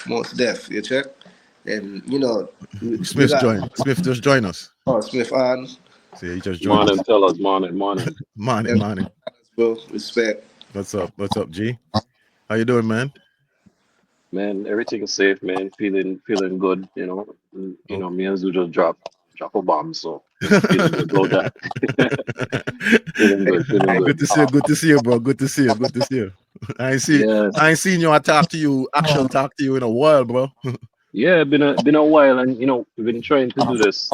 most deaf. You check, and you know we Smith got join. Smith just join us. Smiff on. See, he just joined Morning, us. fellas. Morning. Morning, And morning. bro, respect. What's up? What's up, G? How you doing, man? Man, everything is safe, man. Feeling good, you know. Okay. Me and Zoo just drop a bomb, so feeling good about that. Feeling I, good. Good to see you. Good to see you, bro. Good to see you. Good to see you. I ain't see. Yes. I ain't seen you. I talk to you. Actual talk to you in a while, bro. Yeah, been a while, and we've been trying to do this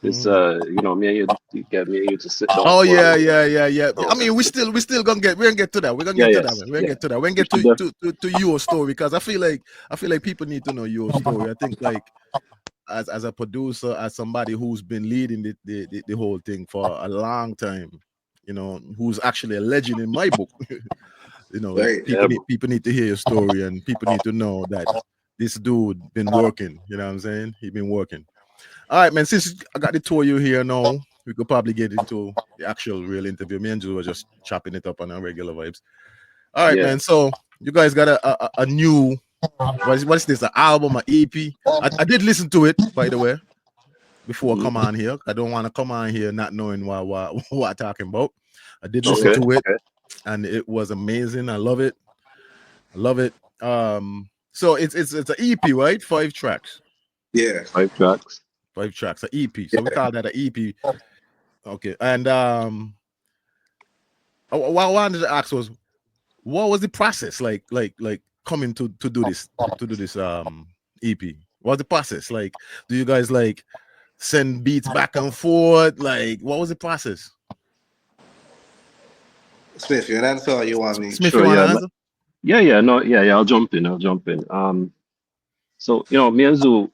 Mm. me and you to get me and you to sit down Oh for a yeah, little bit. yeah, yeah, yeah. I So mean, we still gonna get. We're gonna get to that. We're gonna yeah, get to that, yes, man. We're gonna yeah. get to that. We're gonna We get should to your story because I feel like people need to know your story. I think like as a producer, as somebody who's been leading the whole thing for a long time, who's actually a legend in my book. right. yeah, bro. People need to hear your story, and people need to know that this dude been working. You know what I'm saying? He been working. All right, man. Since I got the two of you here now, we could probably get into the actual real interview. Me and Drew were just chopping it up on our regular vibes. All right, Yeah. man. So you guys got a new what is this? An album, an EP? I did listen to it, by the way, before I Hmm. come on here. I don't want to come on here not knowing what I'm talking about. I did listen Okay. to it, Okay. and it was amazing. I love it. I love it. So it's an EP, right? 5 tracks. Yeah. 5 tracks. 5 tracks, an EP. So we Yeah. call that an EP. Okay. And what I wanted to ask was, what was the process like coming to do this EP? What was the process like? Do you guys like send beats back and forth? Like, what was the process? Smiff, you an answer or you want me? Smith, you Sure. want to Yeah. answer? Yeah. No. Yeah. I'll jump in. So me and Zoo,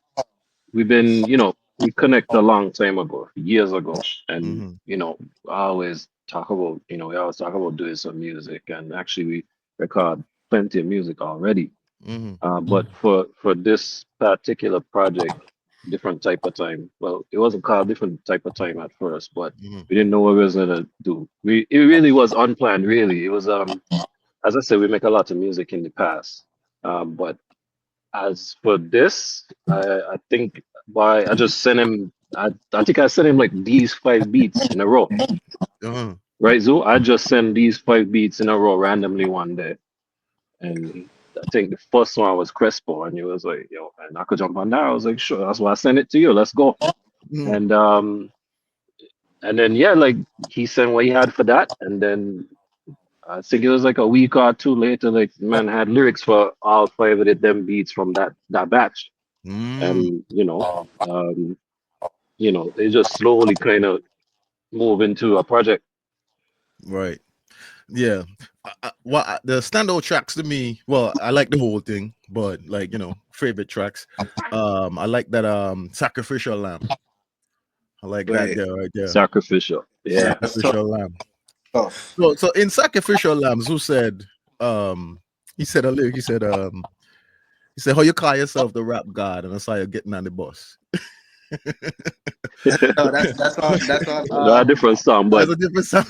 we connect a long time ago, years ago, and Mm-hmm. I always talk about, we always talk about doing some music, and actually we record plenty of music already. Mm-hmm. But for this particular project, different type of time. Well, it wasn't called different type of time at first, but Mm-hmm. we didn't know what we was gonna do. It really was unplanned. Really, it was as I said, we make a lot of music in the past, but as for this, I think why I just sent him. I think I sent him like these 5 beats in a row, Uh-huh. right? So I just sent these 5 beats in a row randomly one day, and I think the first one was Crespo, and he was like, "Yo, and I could jump on that." I was like, "Sure." That's why I sent it to you. Let's go. Mm-hmm. And then yeah, like he sent what he had for that, and then I think it was like a week or two later, like man had lyrics for all 5 of them beats from that batch. Mm-hmm. And they just slowly kind of move into a project. Right. Yeah. The standout tracks to me, well, I like the whole thing, but like, favorite tracks. I like that Sacrificial Lamb. I like that Right. there right there. Sacrificial. Yeah, Yeah. that's tough. Sacrificial Lamb. Tough. So in Sacrificial Lambs, who said he said a lyric, he said, how you call yourself the rap god? And I saw you getting on the bus. No, that's on A different song, That's but a different song.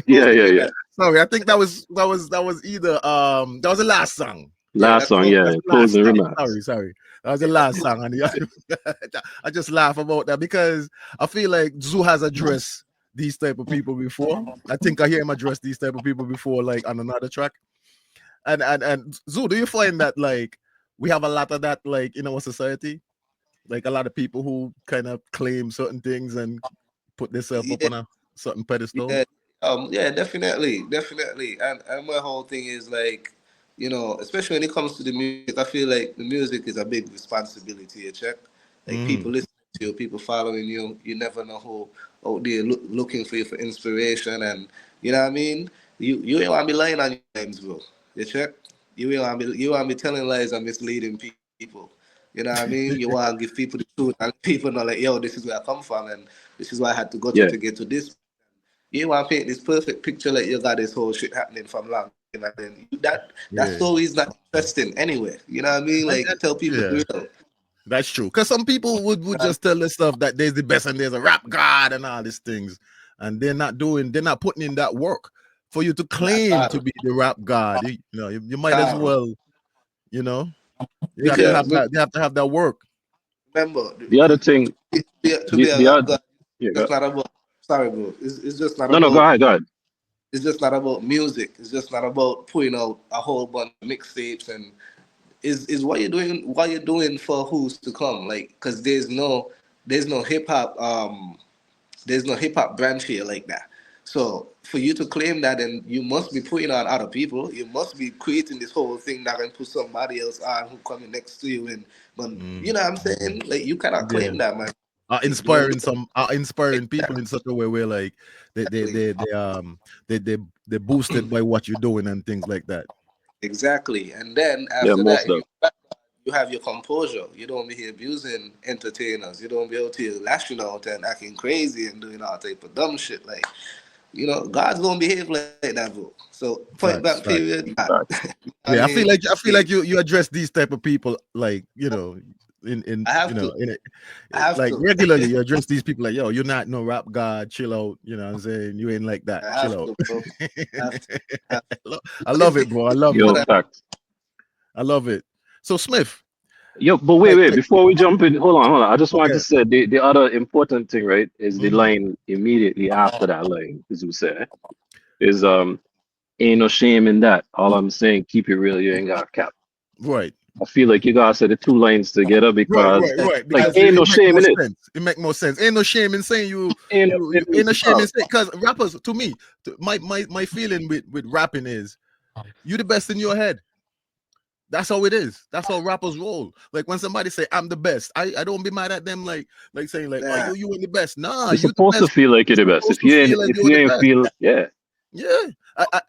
yeah, yeah, yeah. Sorry, I think that was either that was the last song. yeah, Last that's song, close. yeah. That's the last Closing song. remarks. Sorry. That was the last song. And I just laugh about that because I feel like Zoo has addressed these type of people before. I think I hear him address these type of people before, like on another track. And Zoo, do you find that like we have a lot of that like in our society? Like a lot of people who kind of claim certain things and put themselves up Yeah, on a certain pedestal. yeah, yeah, definitely. And my whole thing is like, especially when it comes to the music, I feel like the music is a big responsibility. You check, like Mm, people listening to you, people following you. You never know who out there looking for you for inspiration, and you know what I mean. You ain't want to be lying on your names, bro. You check. You want to be telling lies and misleading people. You know what I mean? You want to give people the truth, and people know like, yo, this is where I come from, and this is where I had to go to Yeah, get to this. You want to paint this perfect picture like you got this whole shit happening from long time, and then that yeah. story is not interesting anyway. You know what I mean? Like And tell people yeah, the real. that's true. Because some people would just tell us stuff that there's the best and there's a rap god and all these things, and they're not putting in that work for you to Not claim at to all. be the rap god. You might as At all. well, you know. You have to have that. You have to have that work. Remember, The other thing, to be a the rap other, god, yeah, it's not about. Sorry, bro. It's just not no, go about. ahead, go ahead. It's just not about music. It's just not about putting out a whole bunch of mixtapes and is what you're doing for who's to come. Like, cause there's no hip hop there's no hip hop branch here like that. So for you to claim that, then you must be putting on other people. You must be creating this whole thing that can put somebody else on who coming next to you. And but you know what I'm saying? Like you cannot Yeah. claim that, man. Inspiring people in such a way where like they're boosted by what you're doing and things like that. Exactly. And then Yeah, after most that, of. you have your composure. You don't be here abusing entertainers. You don't be out here lashing out and acting crazy and doing all type of dumb shit. Like, God's gonna behave like that, bro. So point Facts, blank facts. period. Facts. I Yeah, mean, I feel like you address these type of people like in I have to. I have like to. regularly you address these people like, yo, you're not no rap god, chill out, you know what I'm saying? You ain't like that, I chill have out. to, bro. I have to. I have to. I love it, bro. I love Yo, it. facts. I love it. So Smiff, Yo, but wait, like before we jump in, hold on. I just wanted okay. to say the other important thing, right, is the Mhm. line immediately after that line, as we say, is ain't no shame in that. All I'm saying, keep it real, you ain't got cap. Right. I feel like you gotta say the two lines together because Right. like Because ain't no it make shame more in it. sense. It make more sense. Ain't no shame in saying you Ain't no you shame in ain't no it. shame in saying because rappers to me, my feeling with rapping is you the best in your head. That's how it is. That's how rappers roll. Like when somebody say I'm the best, I don't be mad at them like saying like, oh Nah. you ain't the best. Nah, You're you the supposed to best. feel like you're the You're best. supposed to feel like If you're you the ain't best. feel, yeah, Yeah,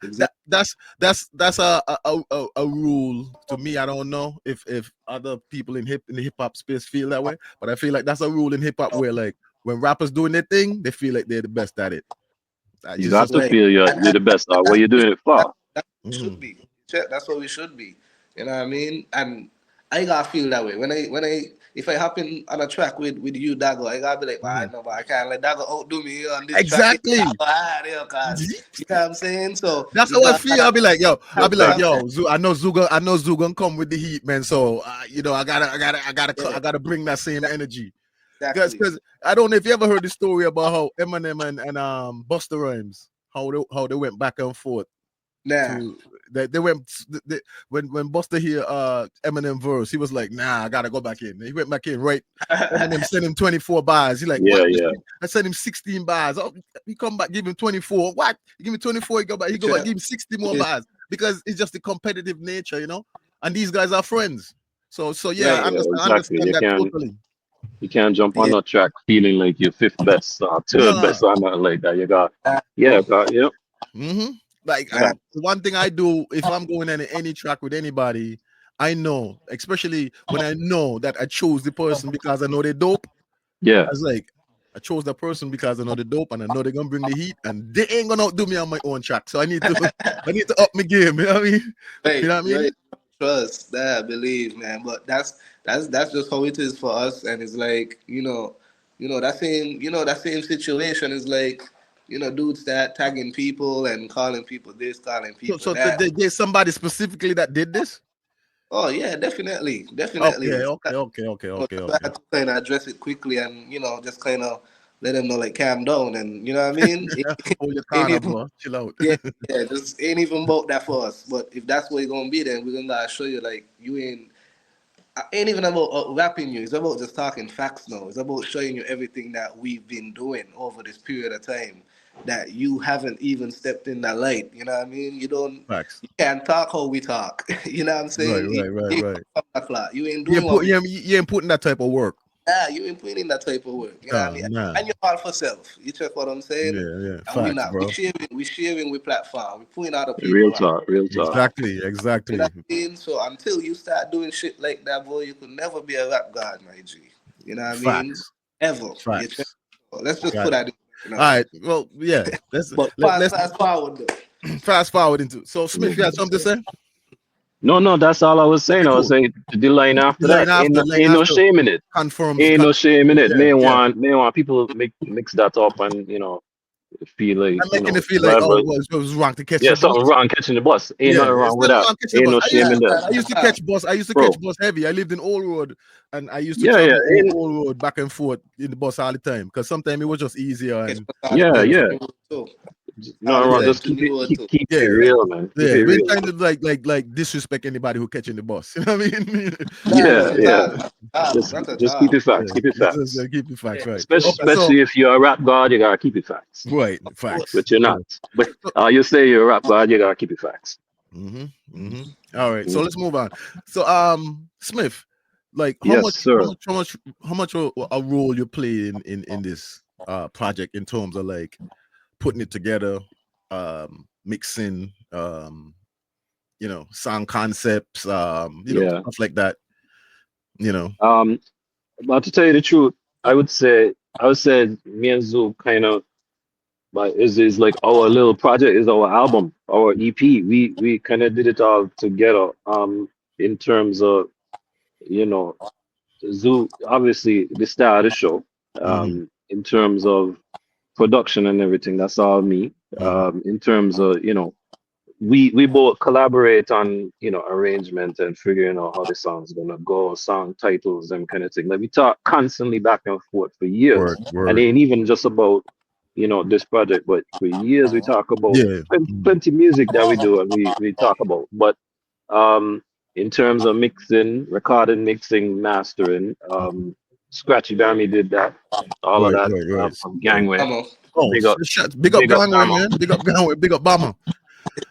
Exactly. that's a rule to me. I don't know if other people in the hip hop space feel that way, but I feel like that's a rule in hip hop where like when rappers doing their thing, they feel like they're the best at it. you It's got just to like Right. feel you're And the best. What you doing it that, for? that's what we should mhm. be. Check, that's what we should be. You know what I mean? And I gotta feel that way. When I if I happen on a track with you, Dago, I gotta be like, well, I Mhm. know, but I can't let Dago outdo me on this track. Exactly. Cause you know what I'm saying? So That's you how I got feel. I'll be like, yo, Yo, facts. I know Zoo gonna come with the heat, man. So I gotta bring that same energy. exactly. Because I don't know if you ever heard the story about how Eminem and Busta Rhymes how they went back and forth Nah. to they went when Busta hear Eminem verse, he was like, nah, I gotta go back in. He went back in, right? Eminem sent him 24 bars. He like, Yeah, what? yeah. I sent him 16 bars. Oh, he come back, give him 24. What? He give me 24, he go back, give him 60 more bars because it's just the competitive nature, you know. And these guys are friends. So yeah, Right. Yeah, I exactly. understand that totally. You can't jump on Yeah. no track feeling like you're fifth best or third Nah. best or nothing like that. You got, yeah, Bro. yeah, Mm-hmm. Like Nah. fact. the one thing I do if I'm going on any track with anybody, I know, especially when I know that I chose the person because I know they're dope. I Yeah, was like, I chose that person because I know they're dope and I know they're gonna bring the heat and they ain't gonna outdo me on my own track. So I need to up my game. You know what I mean? You Right. know what I mean? Right. Trust that, believe, man. But that's just how it is for us. And it's like, that same situation is like, dudes that tagging people and calling people this, calling people So that. there's somebody specifically that did this. Oh yeah, definitely, definitely. Okay. So I had to kind of address it quickly and just kind of let them know like calm down and you know what I mean. Hold your Ain't corner, even bro. Chill out. yeah, just ain't even about that for us. But if that's what it's gonna be, then we're gonna show you like you ain't. I ain't even about rapping you. It's about just talking facts now. It's about showing you everything that we've been doing over this period of time that you haven't even stepped in that light. You know what I mean? Facts. You can't talk how we talk. You know what I'm saying? Right. You ain't doing what we You ain't putting that type of work. you ain't putting in that type of work. You know what I mean? Nah. And you're all for self. You check what I'm saying? Yeah. And we Facts, not. We bro. sharing. We sharing with platform. We putting other real people on. talk, real talk. Exactly. You know what I mean? So until you start doing shit like that, boy, you could never be a rap god, my G. You know what I mean? Facts. Ever. You check? Facts. Let's just Got put it. that in All now. right. Well, yeah. But Let's fast forward though. fast forward into. So Smith, you had something to say? No, that's all I was saying. Okay, I was cool. saying the line after that. The line Ain't no after shame in it. confirms. Ain't no shame in it. Yeah. May want people mix that up and feel like, I'm making it feel like, whatever. oh, it was wrong to catch Yeah, the bus. something wrong catching the bus. Ain't Yeah, nothing it's wrong with nothing that. wrong catching the Ain't bus. no shame in that. I used to catch bus. I used to Bro. catch bus heavy. I lived in Old Road, and I used to Yeah, travel yeah. Old Road back and forth in the bus all the time because sometimes it was just easier. And Yeah, you know, yeah. Nothing wrong. yeah, Just keep yeah, it real, man. Keep yeah. it We ain't real. trying to like disrespect anybody who catching the bus. You know what I mean? Yeah, yeah. Just Not at just keep all. it facts. Yeah, Keep it just facts. keep the facts right. Especially, Okay, so especially if you're a rap god, you gotta keep it facts. right, facts. But you're Yeah. not. But you say you're a rap god, you gotta keep it facts. All right, so Mm. let's move on. So, Smith, like, Yes, sir. how much a role you play in this project in terms of like putting it together, mixing, song concepts, Yeah. stuff like that. You know. But to tell you the truth, I would say me and Zoo kind of like is like our little project is our album, our EP. We kind of did it all together. In terms of you know Zoo, obviously the star of the show. Mhm, In terms of production and everything, that's all me. mhm. In terms of we both collaborate on arrangement and figuring out how the song's gonna go, song titles and kind of thing. Like we talk constantly back and forth for years, Word, and word. it ain't even just about this project, but for years we talk about Yeah. plenty music that we do and we talk about. But um, in terms of mixing, recording, mixing, mastering, Scratchy Bammy did that, all of Right, that right, right. from Right. Gangway. Oh, Big up, big up big up Gangway, Bama, man. Big up Gangway. Big up Bama.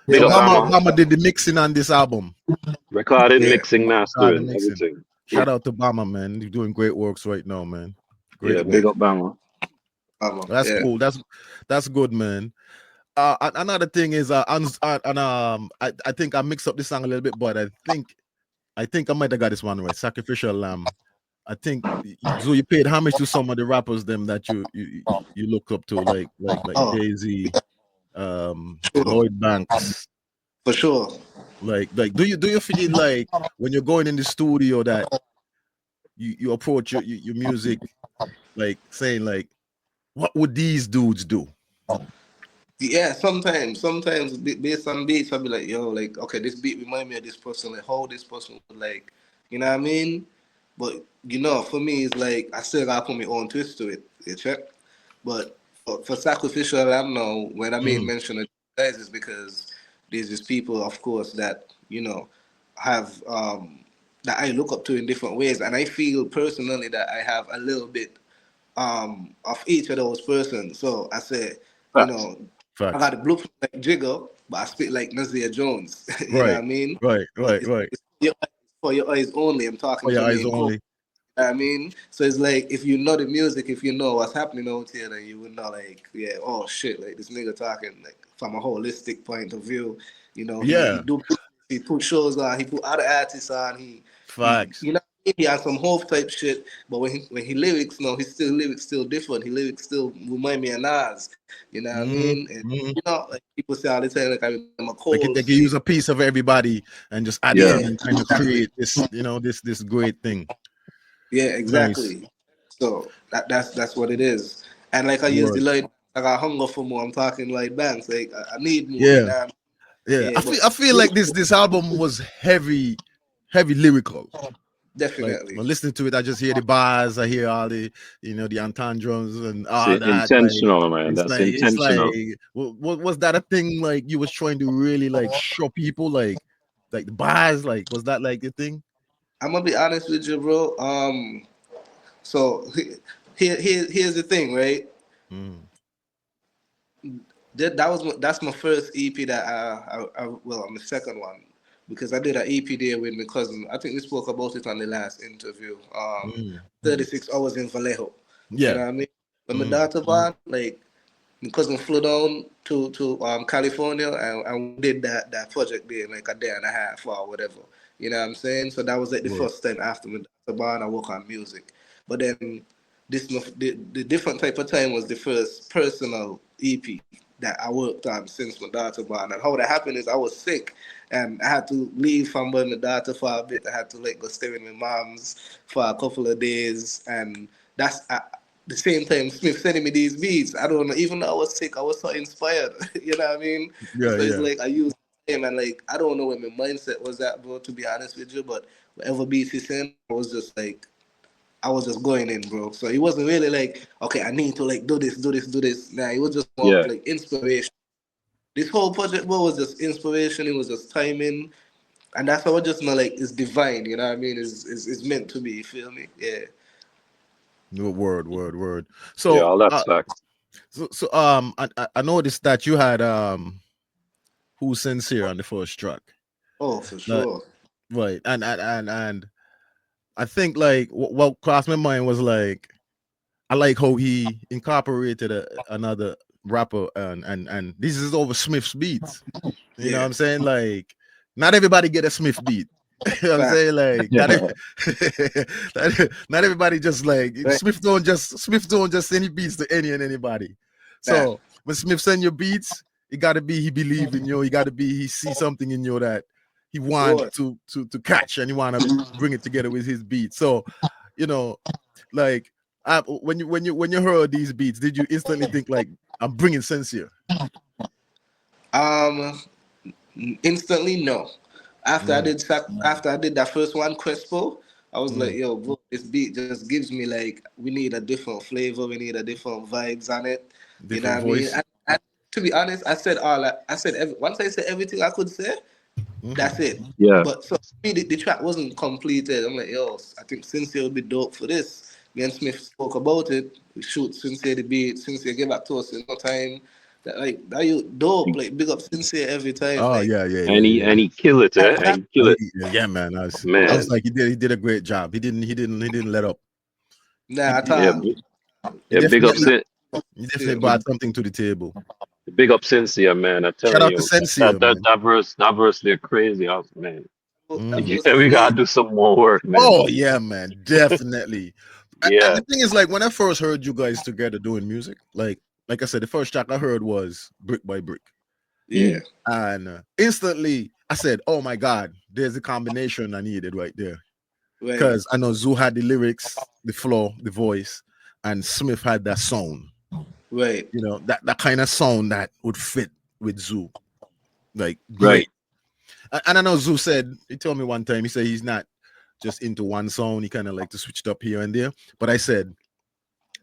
big So up Bama. Bama did the mixing on this album. Recording, Yeah. mixing, God, the mastering, mixing. everything. Shout out to Bama, man. You're doing great works right now, man. Yeah, Great big work. up Bama. That's Yeah. cool. That's good, man. Another thing is, I think I mixed up this song a little bit, but I think I might have got this one right. Sacrificial Lamb. I think so. You paid homage to some of the rappers them that you look up to, like Oh, Jay-Z, sure. Lloyd Banks. For sure. Like do you feel like when you're going in the studio that you approach your music like saying like what would these dudes do? Yeah, sometimes based on beats, I'll be like, yo, like, okay, this beat remind me of this person, like, how this person would like, you know what I mean? But for me, it's like I still gotta put my own twist to it. You check. But for sacrificial lamb now, when I made Mhm, mention of guys, is because there's these people, of course, that have that I look up to in different ways, and I feel personally that I have a little bit of each of those persons. So I say, you Facts. know, I facts. got a blueprint like Jigga, but I speak like Nazir Jones. You know what Right, I mean? right, But right, right. for your eyes only. I'm For talking your to eyes me in code. only. I mean, so it's like if you know the music, if you know what's happening out here, then you would know like, yeah, oh shit, like this nigga talking like from a holistic point of view. He Yeah, do he put shows on, he put other artists on, he facts. he has some hope type shit, but when he lyrics no, his lyrics still different. He lyrics still remind me of Nas. You know what I Mhm, mean? And mhm. like people say all the time, like I remember Like Cole they can saying, use a piece of everybody and just add it Yeah. in yeah, and kind of exactly. create this great thing. Yeah, Nice exactly. So that's what it is. And like I use the word. light, I got hunger for more. I'm talking like banks. Like I need more. Yeah, yeah. Yeah, but I feel like this album was heavy lyrical. Like definitely. when listening to it, I just hear the bars, I hear all the entendres and all See, that. Like intentional, man. That's it's like intentional. was that a thing like you was trying to really like show people like the bars, like was that like the thing? I'm gonna be honest with you, bro. So here's the thing, right? Mm, That's my first EP that well, my second one because I did an EP there with my cousin. I think we spoke about it on the last interview. mm. 36 hours in Vallejo. You know Yeah. what I mean? When my Mm, daughter born, like my cousin flew down to California and we did that project there in like a day and a half or whatever. You know what I'm saying? So that was like the word. first time after my daughter born I work on music. But then the different type of time was the first personal EP that I worked on since my daughter born. And how that happened is I was sick and I had to leave from my daughter for a bit. I had to like go stay with my mom's for a couple of days and that's the same time Smith sending me these beats. I don't know, even though I was sick, I was so inspired. You know what I mean? Yeah, So it's yeah. like I use him and like I don't know what my mindset was at, bro, to be honest with you, but whatever beats he sent, I was just like I was just going in, bro. So it wasn't really like, okay, I need to like do this, do this, do this. Nah, it was just more of Yeah. like inspiration. This whole project, bro, was just inspiration. It was just timing, and that's how I just know like it's divine. You know what I mean? It's meant to be. You feel me? Yeah. No, word, word, word. Yeah, So, all that's facts. I noticed that you had Who's Sincere on the first track, Oh, for like, sure. right? And I think like what crossed my mind was like I like how he incorporated another rapper and this is over Smiff's beats. You know what Yeah. I'm saying? Like, not everybody get a Smiff beat. You know what I'm Fact. saying? Like, not, Yeah. not everybody just like Right. Smith don't just send he beats to any and anybody. Nah. So when Smith send your beats, it gotta be he believe in you. He gotta be he see something in you that he want Sure. to catch and he want to bring it together with his beat. So, you know, like when you heard these beats, did you instantly think like I'm bringing sense here? Um. Instantly, no. Mm, After I did that first one, Crespo, I was like, mm. yo, bro, this beat just gives me like we need a different flavor, we need a different vibes on it. You know Different what I mean? voice. And to be honest, I said once I said everything I could say, that's Mhm. it. Yeah. But so for me, the track wasn't completed. I'm like, yo, I think Sincere would be dope for this. Me and Smith spoke about it. We shoot Sincere the beat. Sincere get back to us in no time. That you dope. Like big up Sincere every time. Oh Like yeah, yeah, And yeah, he yeah. and he kill it, eh? And he kill it, Yeah, man. I was man. like, he did a great job. He didn't let up. nah, He, at he, Yeah, all. he yeah. Big up, definitely he definitely Yeah. brought something to the table. big up, Cynthia, man. I'm Shout telling out to you, Sensia, that man. that verse, they're crazy, man. That Mhm. was We crazy. gotta do some more work, man. Oh yeah, man, definitely. And Yeah, the thing is, like when I first heard you guys together doing music, like I said, the first track I heard was Brick by Brick, Yeah. and instantly I said, "Oh my God, there's a combination I needed right there." Right. Because I know Zoo had the lyrics, the flow, the voice, and Smith had that sound. Right. You know, that kind of sound that would fit with Zoo, like right. great. And I know Zoo said he told me one time he said he's not just into one sound. He kind of like to switch it up here and there. But I said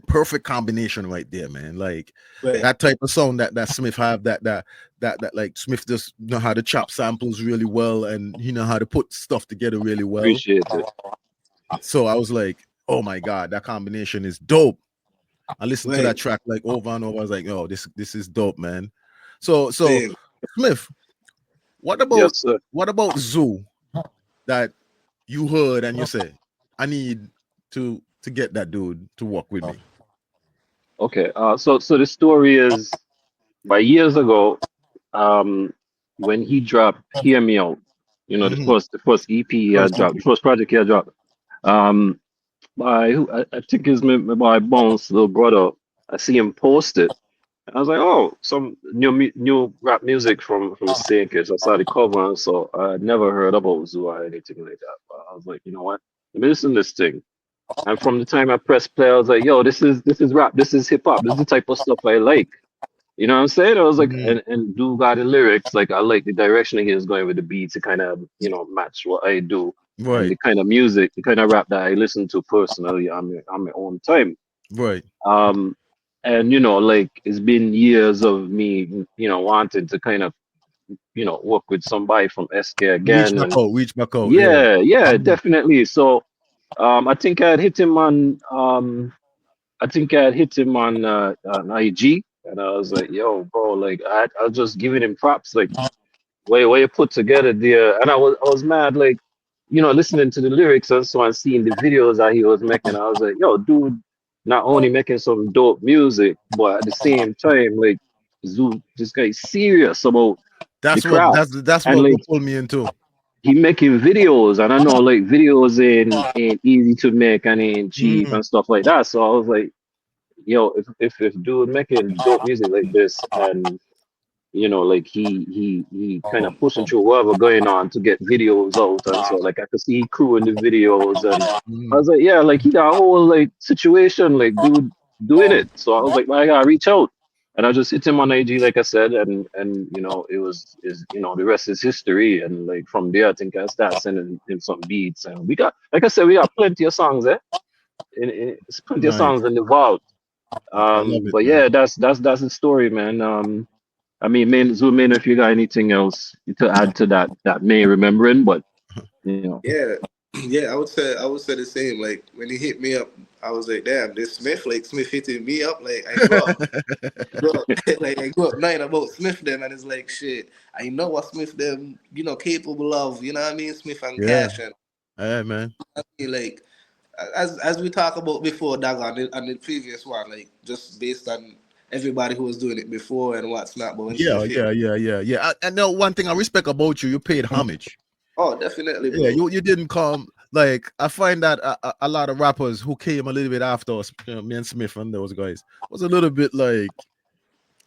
perfect combination right there, man. Like Right. that type of sound that Smith have that like Smith just know how to chop samples really well and he know how to put stuff together really well. Appreciate it. So I was like, oh my God, that combination is dope. I listened to that Right. track like over and over. I was like, oh, this is dope, man. So Same. Smith, what about Yes, sir. Zoo that you heard and you say, I need to get that dude to work with me. Okay. So the story is by years ago, um, when he dropped "Hear Me Out," Mhm. the first EP he had First dropped, the EP. first project he had dropped. Um, I think it's my boy Bones, little brother. I see him post it. I was like, oh, some new rap music from Kids. I saw the cover, and so I never heard about Zoo or anything like that. But I was like, you know what? Let me listen to this thing. And from the time I pressed play, I was like, yo, this is rap, this is hip hop, this is the type of stuff I like. You know what I'm saying? I was like, Mhm. and do got the lyrics, like I like the direction he is going with the beats to kind of, match what I do and Right, the kind of music, the kind of rap that I listen to personally on my own time. right. Um, and like it's been years of me, wanting to kind of, work with somebody from SK again, and Reach back out, yeah. yeah, yeah, Mhm. definitely. So, I think I'd hit him on, on IG, and I was like, "Yo, bro, like I was just giving him props, like way you put together there." And I was mad, like, listening to the lyrics and so on, seeing the videos that he was making. I was like, "Yo, dude, not only making some dope music, but at the same time, like, Zoo, this guy is serious about the That's what craft, that's and what like." pulled me into. He making videos, and I know like videos ain't easy to make and ain't cheap Mhm. and stuff like that. So I was like, yo, if dude making dope music like this, and like he kind of pushing through whatever going on to get videos out, and so like I could see crew in the videos, and I Mhm. was like, yeah, like he got a whole like situation, like dude doing it. So I was like, well, I gotta reach out. And I just hit him on IG, like I said, and you know, it was is you know, the rest is history. And like from there, I think I started sending him some beats, and we got, like I said, we got plenty of songs, it's plenty of Nice. songs in the vault. I love it, But man. yeah, that's the story, man. I mean, zoom in if you got anything else to add to that may remembering, but you know, Yeah, yeah, I would say the same. Like when he hit me up, I was like, damn, this Smith, like Smith hitting me up. Like grew up like I grew up knowing about Smith them, and it's like shit. I know what Smith them, capable of. You know what I mean? Smith and Yeah. Cash, and Hey, man. I feel like as we talked about before, Doug, on the previous one, like just based on everybody who was doing it before and what's not. But when Yeah, Smith hit, yeah. I know one thing I respect about you. You paid homage. oh, definitely, Yeah, bro. you didn't come like I find that a lot of rappers who came a little bit after us, me and Smith and those guys, was a little bit like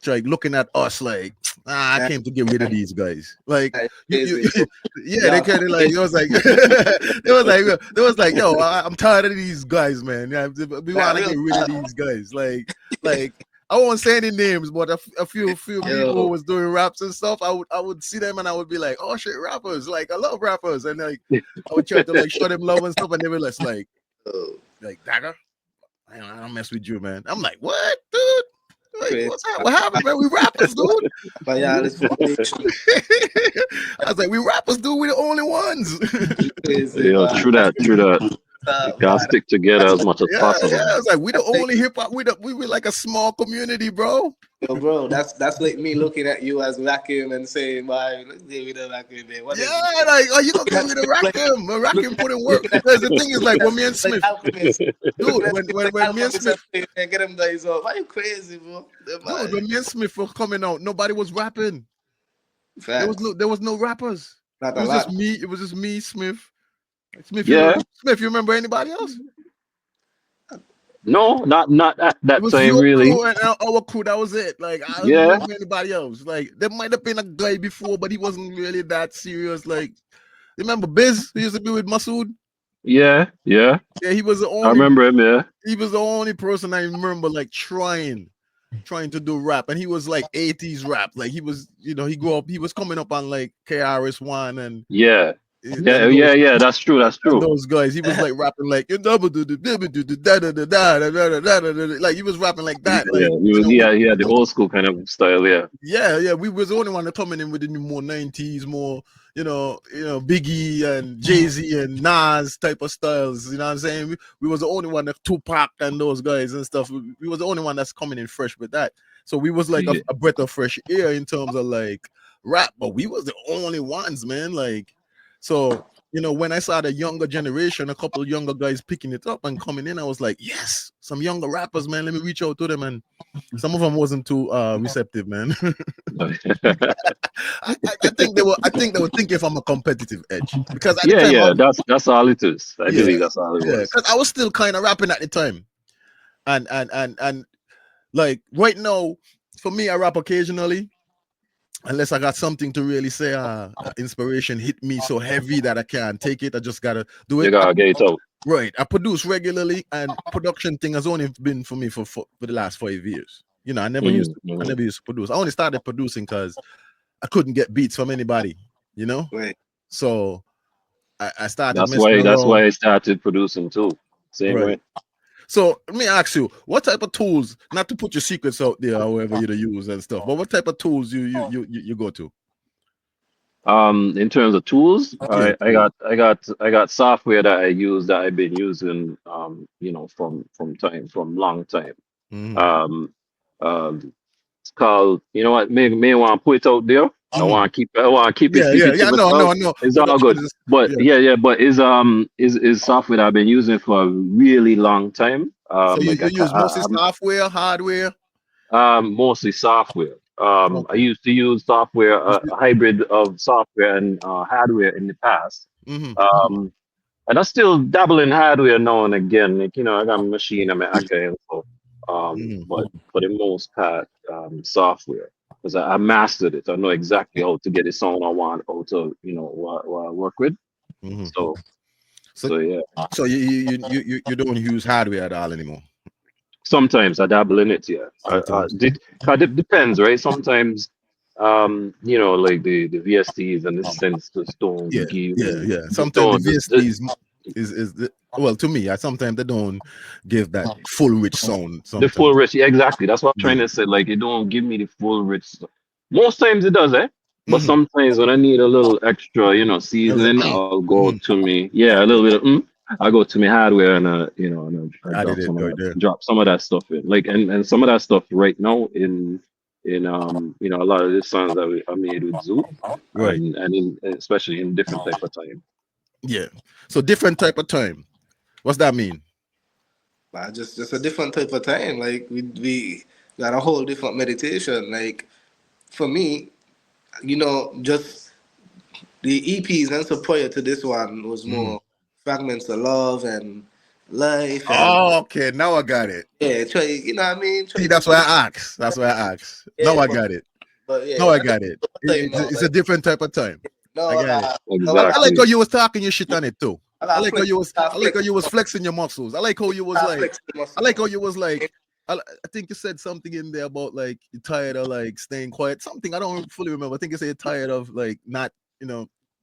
looking at us like I And, came to get rid of these guys. Like and you crazy, bro. yeah, they Yeah, kind of like it was like it was like yo, I'm tired of these guys, man. Yeah, we not want to real get rid of talk. these guys. Like I won't say any names, but a few people who Yo, was doing raps and stuff, I would see them and I would be like, oh shit, rappers, like I love rappers, and like I would try to like show them love and stuff, and they were just yo, like Dagger, I don't mess with you, man. I'm like, what, dude? Like, crazy. what's that? What happened, man? We rappers, dude. But yeah, this foundation I was like, we rappers, dude. We the only ones. crazy, yeah, man. true that. You gotta Man. stick together That's as much as Yeah. possible. I was like, we the That's like, only hip hop. We were like a small community, bro. yo, bro, that's like me looking at you as Rakim and saying, "Why, let's get rid of Rakim, man? What Yeah, is it?" like, oh, you gonna Looking get at rid of like, Rakim? Rakim put in work. looking at Because the thing is, like, when me and like Smith, Alchemist, dude, looking at when like when me and Alchemist and Smith, saying, "Man, get them guys off." Why you crazy, bro? dude, when me and Smith were coming out, nobody was rapping. Facts. There was no rappers. Not It a was just lot. me. It was just me, Smith. Smith, Yeah, you remember anybody else? no, not at It that was time your really. crew and our crew. That was it. Like I don't Yeah, remember anybody else. Like there might have been a guy before, but he wasn't really that serious. Like remember Biz? He used to be with Masood. yeah. Yeah, he was the I only. remember him. Yeah, He was the only person I remember like trying to do rap, and he was like 80s rap. Like he was, he grew up. He was coming up on like KRS One and yeah, and those yeah. That's true. That's and true. those guys. He was like rapping like like he was rapping like that. Yeah, Like he had the old school kind of style. Yeah, yeah. We was the only one that coming in with the more 90s, more Biggie and Jay-Z and Nas type of styles. You know what I'm saying? We was the only one that Tupac and those guys and stuff. We was the only one that's coming in fresh with that. So we was like yeah. a breath of fresh air in terms of like rap, but we was the only ones, man. Like so. When I saw the younger generation, a couple of younger guys picking it up and coming in, I was like, yes, some younger rappers, man. Let me reach out to them. And some of them wasn't too receptive, man. I think they were thinking from a competitive edge because at the time, Yeah. That's all it is. I yeah, believe that's all it was. because I was still kind of rapping at the time, and like right now, for me, I rap occasionally. Unless I got something to really say, inspiration hit me so heavy that I can't take it. I just gotta do You it. gotta get it out. Right. I produce regularly, and production thing has only been for me for the last 5 years. I never used to produce. I only started producing because I couldn't get beats from anybody. Right. So I started That's messing why around. I started producing too. Same Right. way. So let me ask you, what type of tools? Not to put your secrets out there, however you use and stuff, but what type of tools you go to? In terms of tools, Yeah. I got software that I use that I've been using from long time. Mm-hmm. It's called, you know what, may want to put it out there. I want to keep it Yeah. No. It's all Production good. is, But but is software that I've been using for a really long time. So you Like use mostly software, hardware? mostly software. I Okay. used to use software, a hybrid of software and hardware in the past. Mm-hmm. And I still dabble in hardware now and again. Like, I got a machine, I'm an so, but for the most part, software. Because I mastered it. I know exactly how to get the sound I want, how to, what I work with. Mm-hmm. So yeah. So you don't use hardware at all anymore? Sometimes I dabble in it, yeah. Sometimes. It depends, right? Sometimes, like the VSTs and the synths just don't Yeah, give yeah, you, yeah. just Sometimes the don't, VSTs well, to me, I sometimes they don't give that full rich sound. the full Sometimes, rich. Yeah, exactly. That's what I'm trying yeah. to say. Like, it don't give me the full rich. Most times it does, eh? But Mm-hmm. sometimes when I need a little extra, seasoning, I'll go to me, yeah, a little bit of, I go to my hardware and I I did drop it some of right that, there. stuff in. Like, and some of that stuff right now a lot of the songs that I made with Zoo, Right. especially in different type of time. Yeah. So different type of time. What's that mean? Just a different type of time. Like we got a whole different meditation. Like for me, just the EPs and so prior to this one was Mm. more fragments of love and life and Oh, okay. Now I got it. yeah, try you know what I mean? See, Try to that's why I asked. That's why I asked. Now yeah, I got it. but yeah, Now it's I a got it. different time now. It's a Like different type of time. I no, got it. I like Exactly. how you was talking your shit on it too. I I got like how flex, you was. I got I like flex, how you was flexing your muscles. I like how you was I got like. flex the I muscle. like how you was like. I think you said something in there about like you're tired of like staying quiet. Something I don't fully remember. I think you said you're tired of like not Oh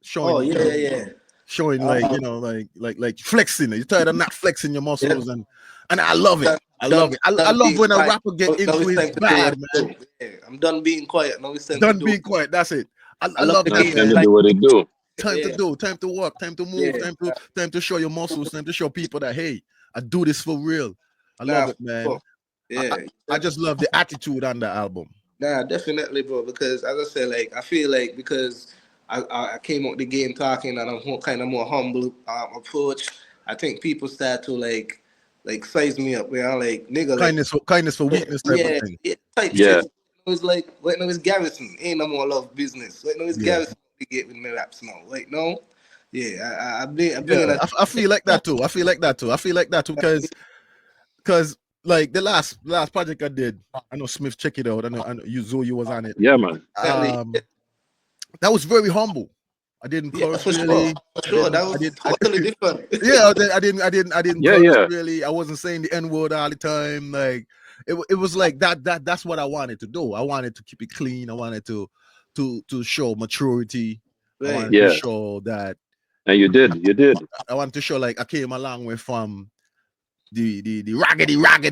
showing yeah. showing like Um, like flexing. You're tired of not flexing your yeah, muscles and I love it. I love done it. I done love being when a quiet. rapper get Now into it's his time to do what bag, I man. do. Yeah, I'm done being quiet. Now it's time to Done do. being quiet. That's it. I I love love the that, Not game. trying to man. Like do what it do. Time to yeah, do, time to work, time to move, yeah, time to show your muscles, time to show people that hey, I do this for real. I love nah, it, man. fuck. I, I, Yeah, I just love the attitude on the album. nah, definitely, bro. Because as I said, like I feel like because I came out the game talking and I'm kind of more humble approach. I think people start to like size me up. Where I'm like nigga, like Kindness for weakness type of yeah, thing. yeah type Yeah, shit. It was like right now it's Garrison. Ain't no more love business. Right now it's Yeah. Garrison. To get with my raps now. Right now, yeah, I bring Yeah. in a I feel like that too. I feel like that too. I feel like that too because like the last project I did, I know Smiff check it out. I know you was on it. yeah, man. definitely. That was very humble. I didn't Yeah, curse for sure, really. for sure. That was I totally different. yeah, I didn't Yeah, curse yeah. really. I wasn't saying the N word all the time. Like it was like that's what I wanted to do. I wanted to keep it clean. I wanted to show maturity. I Right. wanted to Yeah. show that And you did. I wanted to show like I came a long way from the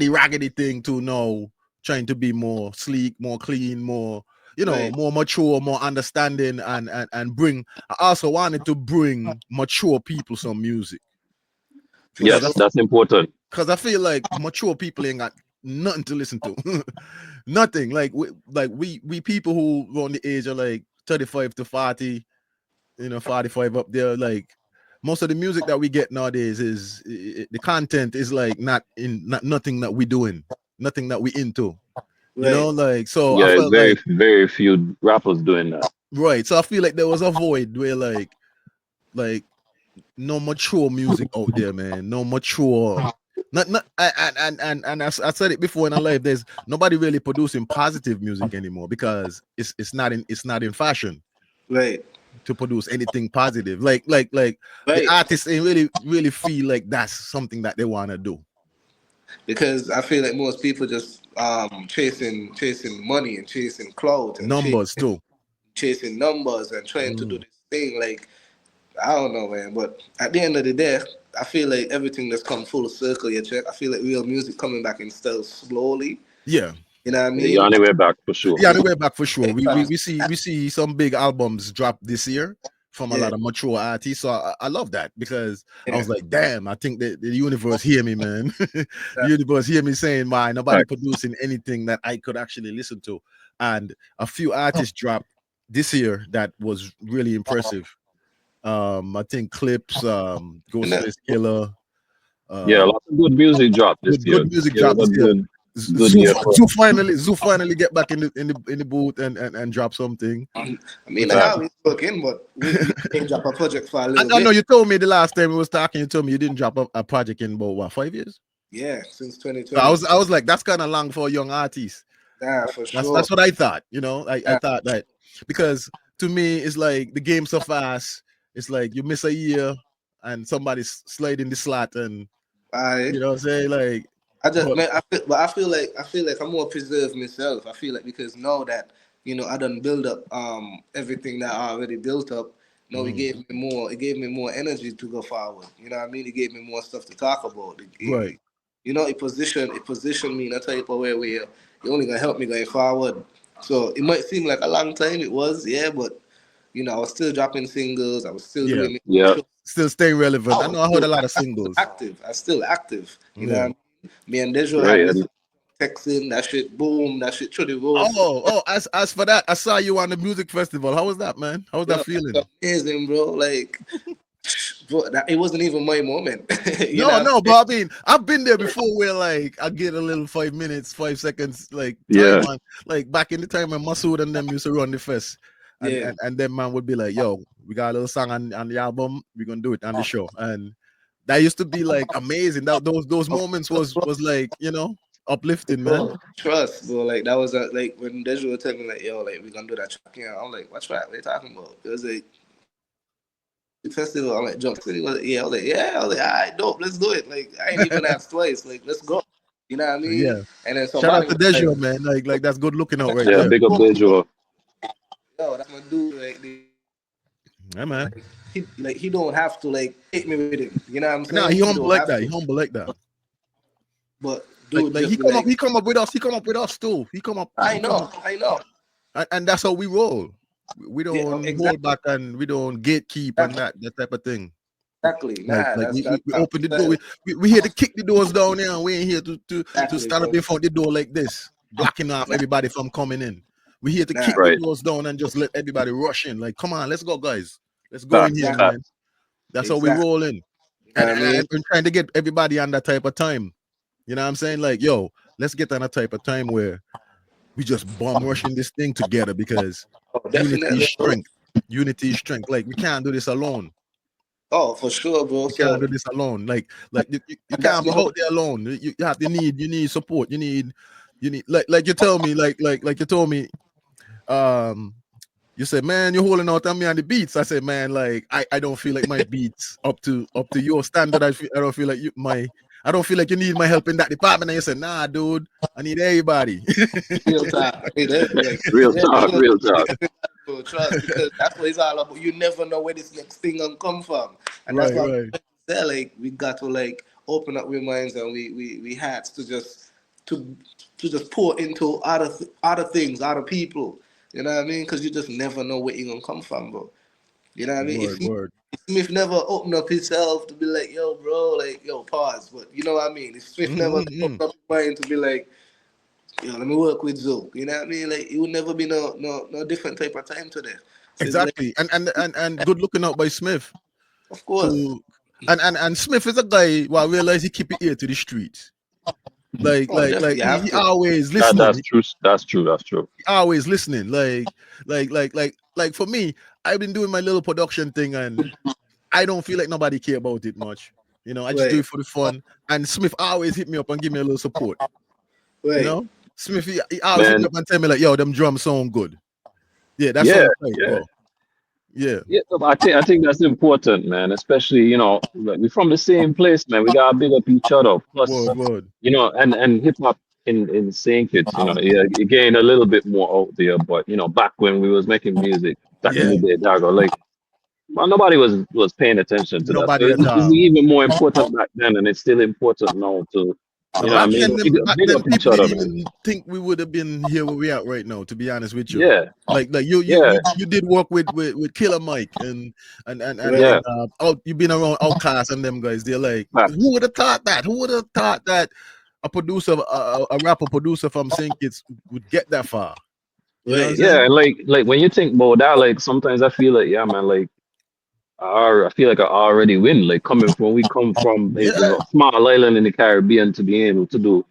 raggedy thing to now trying to be more sleek, more clean, more Right. more mature, more understanding, and bring. I also wanted to bring mature people some music For because Yes, sure. that's important. I feel like mature people ain't got nothing to listen to, nothing. We people who around the age of like 35 to 40, 45 up there, like most of the music that we get nowadays is the content is like not nothing that we doing, nothing that we into, Right. like so I Yeah, it's felt very, like very few rappers doing that. right. So I feel like there was a void where like no mature music out there, man. No mature. Not and I said it before in our life. There's nobody really producing positive music anymore because it's not in fashion Right. to produce anything positive. Like the Right. artists ain't really feel like that's something that they want to do. Because I feel like most people just chasing money and chasing clout and Numbers too. chasing numbers and trying to do Mm. this thing. Like I don't know, man. But at the end of the day, I feel like everything that's come full circle. You check. I feel like real music coming back in style slowly. Yeah. You know what I You're mean? on the way back for sure. Yeah, the way back for sure. We see some big albums drop this year from a Yeah. lot of mature artists. So I love that because I Yeah. was like, damn, I think that the universe hear me, man. The Yeah. universe hear me saying, "My nobody Facts. producing anything that I could actually listen to." And a few artists dropped this year that was really impressive. I think Clips, Ghostface Killer, Yeah, a um, lot of good music dropped this year. good This music year dropped was this a year. good year for Zoo finally get back in the booth and drop something. I mean, Which I is, facts. always working, but we can drop a project for a I, little I know bit. you told me the last time we was talking. You told me you didn't drop a project in about what 5 years. Yeah, since So I 2020. was like, that's kind of long for a young artist. Nah, for That's sure. that's what I thought. I Yeah. thought that because to me it's like the game so fast. It's like you miss a year and somebody's sliding the slot and I what I'm saying like I just, But man, I feel like I'm more preserved myself. I feel like because now that I done build up everything that I already built up. No, it gave me more energy to go forward. You know what I mean? It gave me more stuff to talk about. right. It positioned me in a type of way where it only gonna help me going forward. So it might seem like a long time. It was, yeah, but I was still dropping singles. I was still Yeah. doing it. Yeah. Still staying relevant. I I was know I heard still a lot of singles. active. I was still active. You know what I Yeah. mean? Me and Dejo Right. had this And texting, that shit, boom, that shit through the roof. As for that, I saw you on the music festival. How was that, man? How was Yo, that feeling? that's amazing, bro. Like, bro, it wasn't even my moment. You know No, what I'm no, saying? but I mean, I've been there before where like I get a little 5 minutes, 5 seconds, like time yeah. on like back in the time when Masood and them used to run the fest. And, Yeah. and then man would be like, yo, we got a little song on the album, we're gonna do it on the show. And that used to be like amazing. That those moments was like, uplifting, man. Bro, trust, bro. Like, that was like when Dejo was telling me, like, yo, like, we gonna do that track. Yeah, I'm like, what track? What are you talking about? It was like, festival. I'm like, Jump City. I was like, yeah. I was like, all right, dope, let's do it. Like, I ain't even asked twice. Like, let's go. You know what I mean? Yeah. And then Shout out somebody to was like, Dejo, man. Like that's good looking out right Yeah. there. Big up Dejo. yo, that's my dude. Like, Yeah, man. he don't have to like hit me with it. You know what I'm Nah, saying? he He humble don't like have that. He to. humble like that. But Like, dude, like just be like, he come up with us. He come up with us too. He come up. I know, And that's how we roll. We yeah, don't hold exactly, back and we don't gatekeep and that type of thing. exactly. Like Nah, like that's we how open the door. We here to kick the doors down here, and we ain't here to exactly, stand up bro. in front of the door like this, blocking off Nah, everybody from coming in. We here to nah, kick the Right. doors down and just let everybody rush in. Like, come on, let's go, guys. Let's go in here, Facts. exactly, man. Facts. That's how we exactly. roll in. You know And, what I and, mean? and we're trying to get everybody on that type of time. You know what I'm saying? Like, yo, let's get on a type of time where we just bomb rushing this thing together because Oh, unity is definitely, bro. strength. Unity is strength. Like we can't do this alone. Oh, for sure, bro. We can't So do this alone. Like you that's can't be my whole. out there alone. You need support. You need like you tell me like you told me you said, man, you're holding out on me on the beats. I said, man, like I don't feel like my beats up to your standard. I don't feel like I don't feel like you need my help in that department. And you said, nah, dude, I need everybody. Real talk. I mean, that's like, Real yeah, talk. Real talk. bro, trust, because that's what it's all about. You never know where this next thing gonna come from, and that's Right, why right. like we got to like open up our minds and we had to to just pour into other things, other people. You know what I mean? Because you just never know where you're gonna come from, bro. You know what I mean? Word, word. If Smith never opened up himself to be like, yo, bro, like, yo, pause. But you know what I mean? If Smith never Mm-hmm. opened up his mind to be like, yo, let me work with Zoe. You know what I mean? Like, it would never be no different type of time today. So it's like, Exactly. And good looking out by Smith of course. to and Smith is a guy who I realize he keep it ear to the streets. Like Oh, like definitely, like you he, have he to. always That, listening. that's true. That's true. That's true. He always listening. Like for me, I've been doing my little production thing and I don't feel like nobody care about it much. I just do Right, it for the fun. And Smith always hit me up and give me a little support. You right. know, Smith he always hit me Man. up and tell me like, "Yo, them drums sound good. Yeah, that Yeah. sounds tight, Yeah. bro. Yeah, Yeah, I think that's important, man. Especially, like we're from the same place, man. We gotta big up each other. Plus, word. and hip hop in St. Kitts, yeah, it gained a little bit more out there. But back when we was making music back in Yeah, the day, Dago, like, well, nobody was paying attention to that. So nobody it's, at it's all. even more important back then, and it's still important now to, Now, what I back mean, then, back big then, up each people other, didn't man. even think we would have been here where we at right now. To be honest with you, Yeah, like you you yeah, you, you did work with Killer Mike and yeah. Right. you've been around Outcast and them guys. They're like, Facts. who would have thought that? Who would have thought that a rapper producer from Saint Kitts would get that far? You know what I'm Right. Yeah, saying? and like when you think about that, like sometimes I feel like, yeah, man, like. I feel like I already win. Like coming from, we come from Yeah. a small island in the Caribbean to be able to do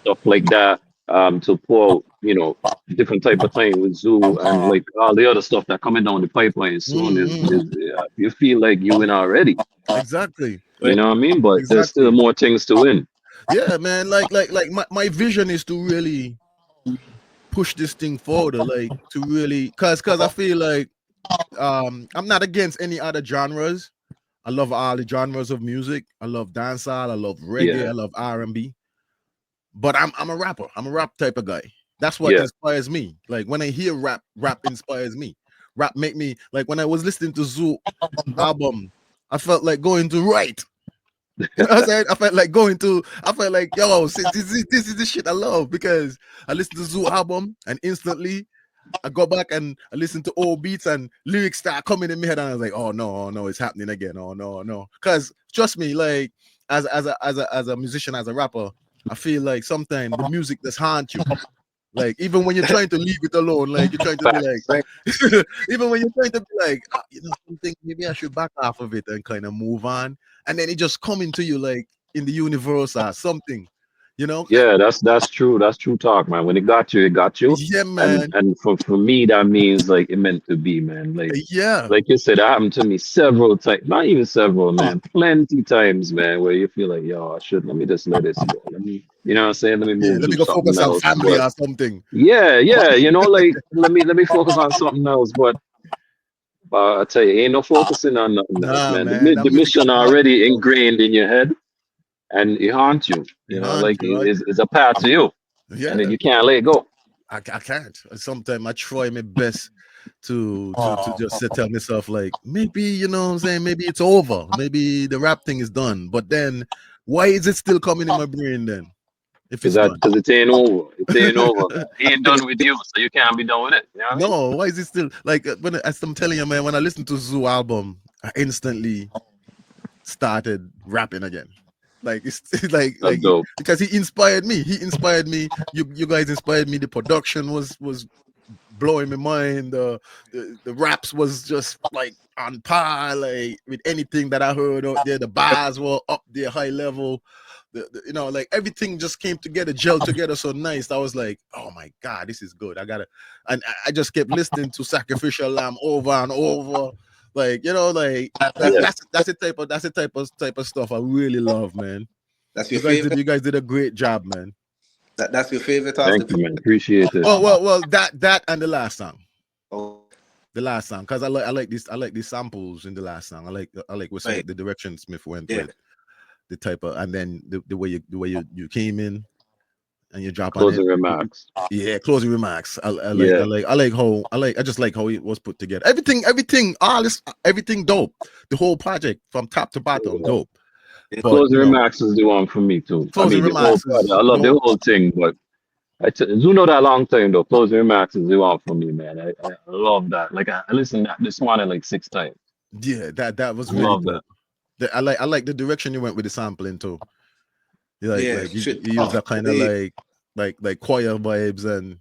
stuff like that, to pour out, different type of thing with Zoo and like all the other stuff that coming down the pipeline soon is Mm-hmm. you feel like you win already. Exactly. You know what I mean? But there's still Exactly. more things to win. Yeah, man. Like my vision is to really push this thing forward, like to really, cause I feel like I'm not against any other genres. I love all the genres of music. I love dancehall, I love reggae, Yeah, I love R&B. but I'm a rapper. I'm a rap type of guy. That's what inspires me. Like when I hear rap inspires me. Rap make me like when I was listening to Zoo album, I felt like going to write. You know what I'm saying? I felt like yo, this is the shit I love, because I listened to Zoo album and instantly I go back and I listen to old beats and lyrics start coming in my head, and I was like, oh no, it's happening again. Oh no. Because trust me, like as a musician, as a rapper, I feel like sometimes the music just haunt you. Like even when you're trying to leave it alone, like you're trying to be like, even when you're trying to be like, something, maybe I should back off of it and kind of move on, and then it just come into you like in the universe or something, you know? Yeah, that's true. That's true talk, man. When it got you, it got you. Yeah, man. And for me, that means like it meant to be, man. Yeah. Like you said, that happened to me several times. Not even several, man. Plenty times, man, where you feel like, yo, let me just let this go. Let me, you know what I'm saying? Let me move Let me do go something focus on else. family or something. Yeah, you know, like let me focus on something else. But I tell you, ain't no focusing on nothing else, Nah, man. man, that The music is mission already ingrained in your head, and it haunts you. You know, like right? it's a part to you, and Yeah, you can't let it go. I can't. Sometimes I try my best to just tell myself like, maybe, you know what I'm saying, maybe it's over, maybe the rap thing is done, but then why is it still coming in my brain then if it's done? Because it ain't over. It ain't over. It ain't done with you, so you can't be done with it. You know what I mean? No, why is it still like as I'm telling you, man, when I listened to Zoo album, I instantly started rapping again. Like it's like That's dope. because he inspired me. You guys inspired me. The production was blowing my mind. The raps was just like on par, like with anything that I heard out there. The bars were up there, high level. You know, like everything just came together, gelled together so nice. I was like, oh my God, this is good. And I just kept listening to Sacrificial Lamb over and over. Like, you know, like that's the type of stuff I really love, man. That's your favorite. You guys did a great job, man. That's your favorite. Thank you, man. Appreciate it. Well, that and the last song. Oh, the last song, because I like these samples in the last song. I like what the direction Smiff went with, the type of, and then the way you came in and you drop closing on it. remarks. Yeah, closing remarks. I just like how it was put together. Everything dope. The whole project from top to bottom, dope. But, closing remarks is the one for me too. Closing remarks. I love the whole thing, but you know that long time though. Closing remarks is the one for me, man. I love that. Like I listened to this one like 6 times. Yeah, that was really dope. I like the direction you went with the sampling too. You use that kind of like choir vibes and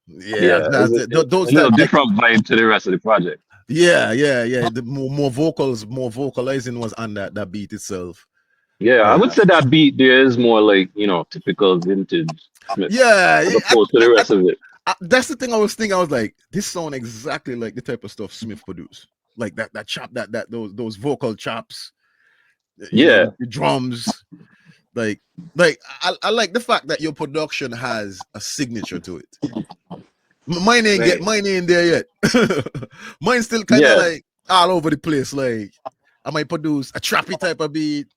those a different vibe to the rest of the project. Yeah. The more vocalizing was on that beat itself. Yeah, I would say that beat there is more like, you know, typical vintage Smiff. Yeah, as opposed to the rest of it. That's the thing I was thinking. I was like, this sound exactly like the type of stuff Smiff produced. Like that chop, those vocal chops. You know, the drums. Like I like the fact that your production has a signature to it. Mine ain't there yet. Mine's still kind of like all over the place. Like I might produce a trappy type of beat,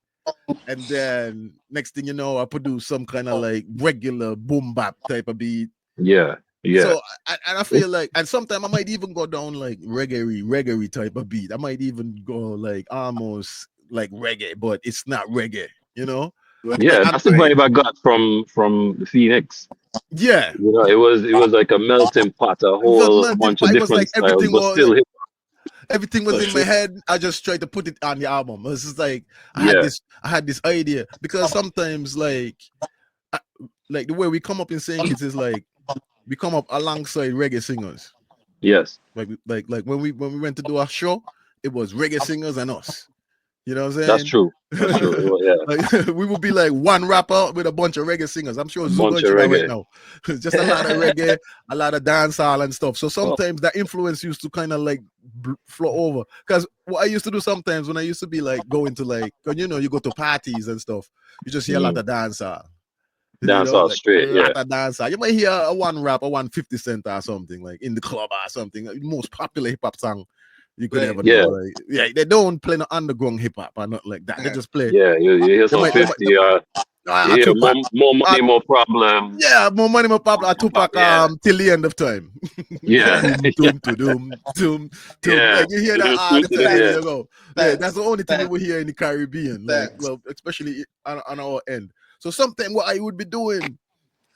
and then next thing you know, I produce some kind of like regular boom bap type of beat. Yeah. So I feel like, and sometimes I might even go down like reggae type of beat. I might even go like almost like reggae, but it's not reggae, you know? Yeah, that's the vibe I got from the Phoenix. Yeah, you know, it was like a melting pot, a whole bunch of different styles, but still hip. Everything was in my head. I just tried to put it on the album. It was just like I had this idea, because sometimes like the way we come up in saying it is like we come up alongside reggae singers. Yes. Like when we went to do a show, it was reggae singers and us. You know what I'm saying? That's true. Yeah. Like, we would be like one rapper with a bunch of reggae singers. I'm sure Zoo going through that right now. Just a lot of reggae, a lot of dancehall and stuff. So sometimes that influence used to kind of like flow over. Because what I used to do sometimes when I used to be like going to like, you know, you go to parties and stuff, you just hear a lot of dancehall. Dancehall straight, yeah. Dancehall. You might hear a one rap, a 150 Cent or something, like in the club or something. The most popular hip hop song you could ever know. Like, they don't play no underground hip hop or nothing like that. They just play. Yeah, you hear some 50 Yeah, Tupac. more money, more problems. Yeah, more money, more problem. Tupac, Yeah. till the end of time. Yeah. Doom, doom, doom. Yeah. Like you hear that all the time Yeah. when you go. Yeah, Facts. that's the only thing you Facts. will hear in the Caribbean. Like, Facts. well, especially on our end. So something what I would be doing,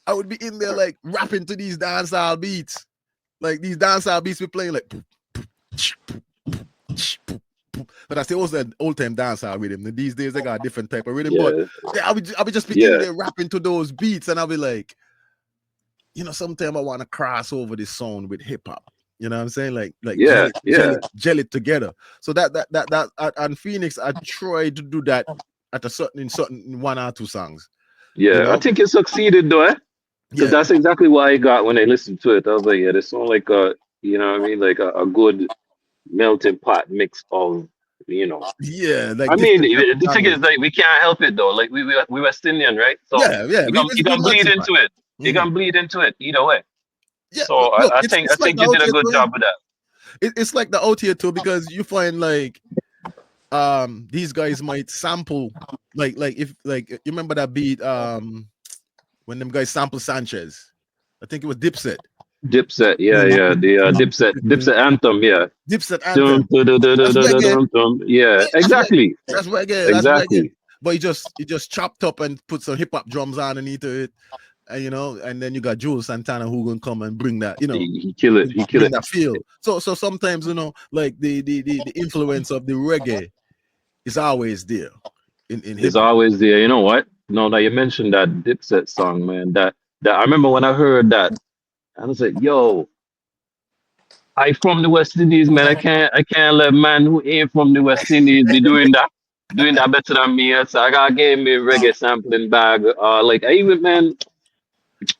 I would be in there like rapping to these dancehall beats. Like these dancehall beats be playing like. But that's the old time dancehall rhythm. And these days they got a different type of rhythm. Yeah. But yeah, I'll be just be in there rapping to those beats, and I'll be like, you know, sometimes I want to cross over this song with hip hop. You know what I'm saying? Like gel it together. So that and Phoenix, I tried to do that at a certain one or two songs. Yeah. You know? I think it succeeded though, because that's exactly what I got when I listened to it. I was like, yeah, this sounds like you know what I mean, like a good melting pot mix of, you know. Yeah, like I mean, different the thing is, genres. like, we can't help it though. Like, we West Indian, right? So Yeah, you can bleed multi-part. into it. You can bleed into it either way. Yeah, So look, I it's think like you did a good job with that. It's like the out here too, because you find like these guys might sample like if like you remember that beat when them guys sample Sanchez. I think it was Dipset. Dipset, yeah, the Dipset anthem, yeah. Dipset anthem. Yeah, exactly. That's reggae. Exactly. But he just chopped up and put some hip hop drums underneath it, and you know, and then you got Jules Santana who gonna come and bring that, you know, he kill it. That feel. So sometimes, you know, like the influence of the reggae is always there in hip-hop. It's always there. You know what? No, that you mentioned that Dipset song, man. That I remember when I heard that, I was like, yo, I from the West Indies, man. I can't let man who ain't from the West Indies be doing that better than me. So I gotta give me a reggae sampling bag. Like I even man,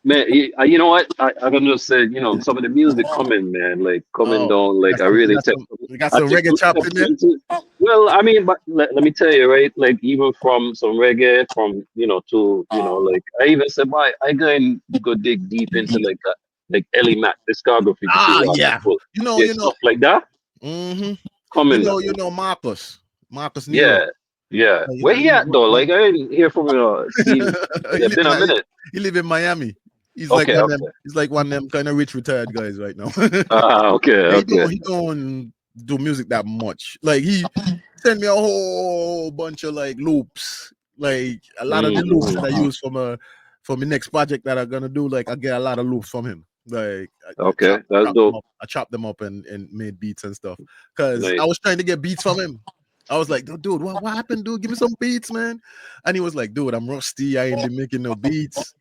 you know what? I'm gonna just say, you know, some of the music coming, man, like coming down. Like I really take. You got some reggae chops in there. Well, I mean, but let me tell you, right? Like even from some reggae, from you know to you know, like I even said, why I go dig deep into like that. Like Ellie Mac discography. Yeah. You know, stuff like that. Mm-hmm. Coming. You know Marcus Nero. Yeah. Where he at though? Like I didn't hear from him. It's been a minute. He live in Miami. He's okay, like he's like one of them kind of rich retired guys right now. Okay. He don't do music that much. Like he sent me a whole bunch of like loops. Like a lot of the loops that I use for my next project that I'm gonna do. Like I get a lot of loops from him. Like that's dope. I chopped them up and made beats and stuff. Cause I was trying to get beats from him. I was like, dude, what happened, dude? Give me some beats, man. And he was like, dude, I'm rusty. I ain't been making no beats.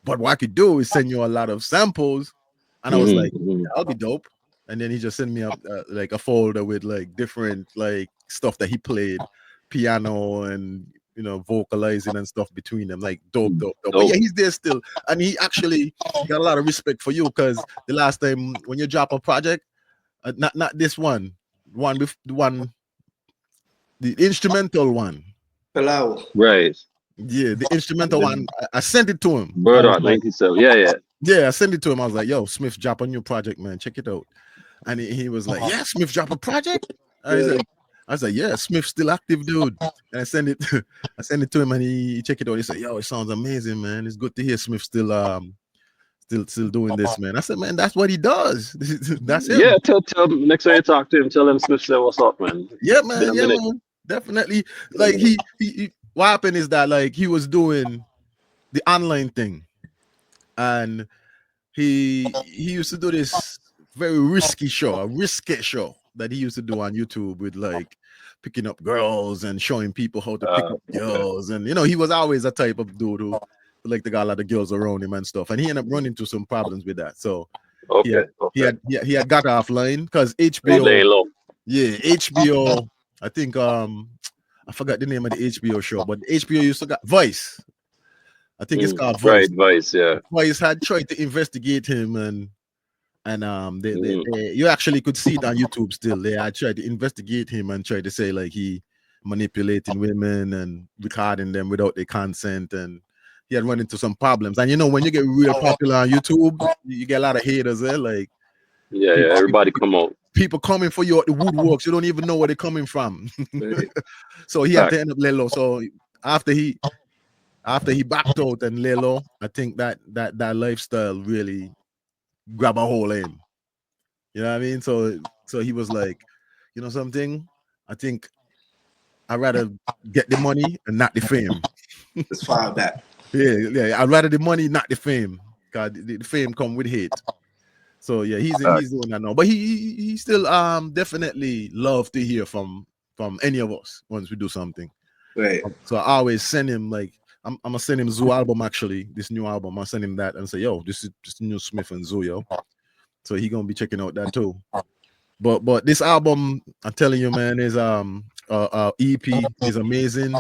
But what I could do is send you a lot of samples. And I was like, that'll be dope. And then he just sent me up like a folder with like different like stuff that he played, piano and you know vocalizing and stuff between them. Like dope. But yeah, he's there still, and he actually got a lot of respect for you because the last time when you drop a project, not this one, the instrumental one. Hello. Right. Yeah, the instrumental one. I sent it to him. Bird Art 97. Yeah, I sent it to him. I was like, yo, Smiff, drop a new project, man. Check it out. And he was like, yeah, Smiff, drop a project? I was like, yeah, Smiff's still active, dude. And I sent it to him and he checked it out. He said, yo, it sounds amazing, man. It's good to hear Smiff still doing this, man. I said, man, that's what he does. That's him. Yeah, tell next time you talk to him, tell him Smiff said what's up, man. Yeah, man. Definitely. Like he what happened is that like he was doing the online thing. And he used to do this very risky show that he used to do on YouTube with like picking up girls and showing people how to pick up girls. And you know, he was always a type of dude who like to got a lot of girls around him and stuff. And he ended up running into some problems with that. So he had got offline because HBO. Yeah, HBO. I think I forgot the name of the HBO show, but HBO used to got Vice. I think it's called Vice. Right, Vice, yeah. Vice had tried to investigate him and you actually could see it on YouTube still. They had tried to investigate him and tried to say like he manipulating women and recording them without their consent, and he had run into some problems. And you know, when you get real popular on YouTube, you get a lot of haters there. Like everybody come out. People coming for you at the woodworks, you don't even know where they're coming from. So he had to end up laying low. So after he after he backed out and lay low, I think that lifestyle really grabbed a hold of him. You know what I mean? So he was like, you know something? I think I'd rather get the money and not the fame. It's far back. Yeah. I'd rather the money, not the fame. God, the fame come with hate. So yeah, he's doing that now. But he still definitely love to hear from any of us once we do something. Right. So I always send him like I'm gonna send him Zoo album actually, this new album. I'll send him that and say, yo, this is just new Smiff and Zoo, yo. So he gonna be checking out that too. But this album, I'm telling you, man, is EP is amazing.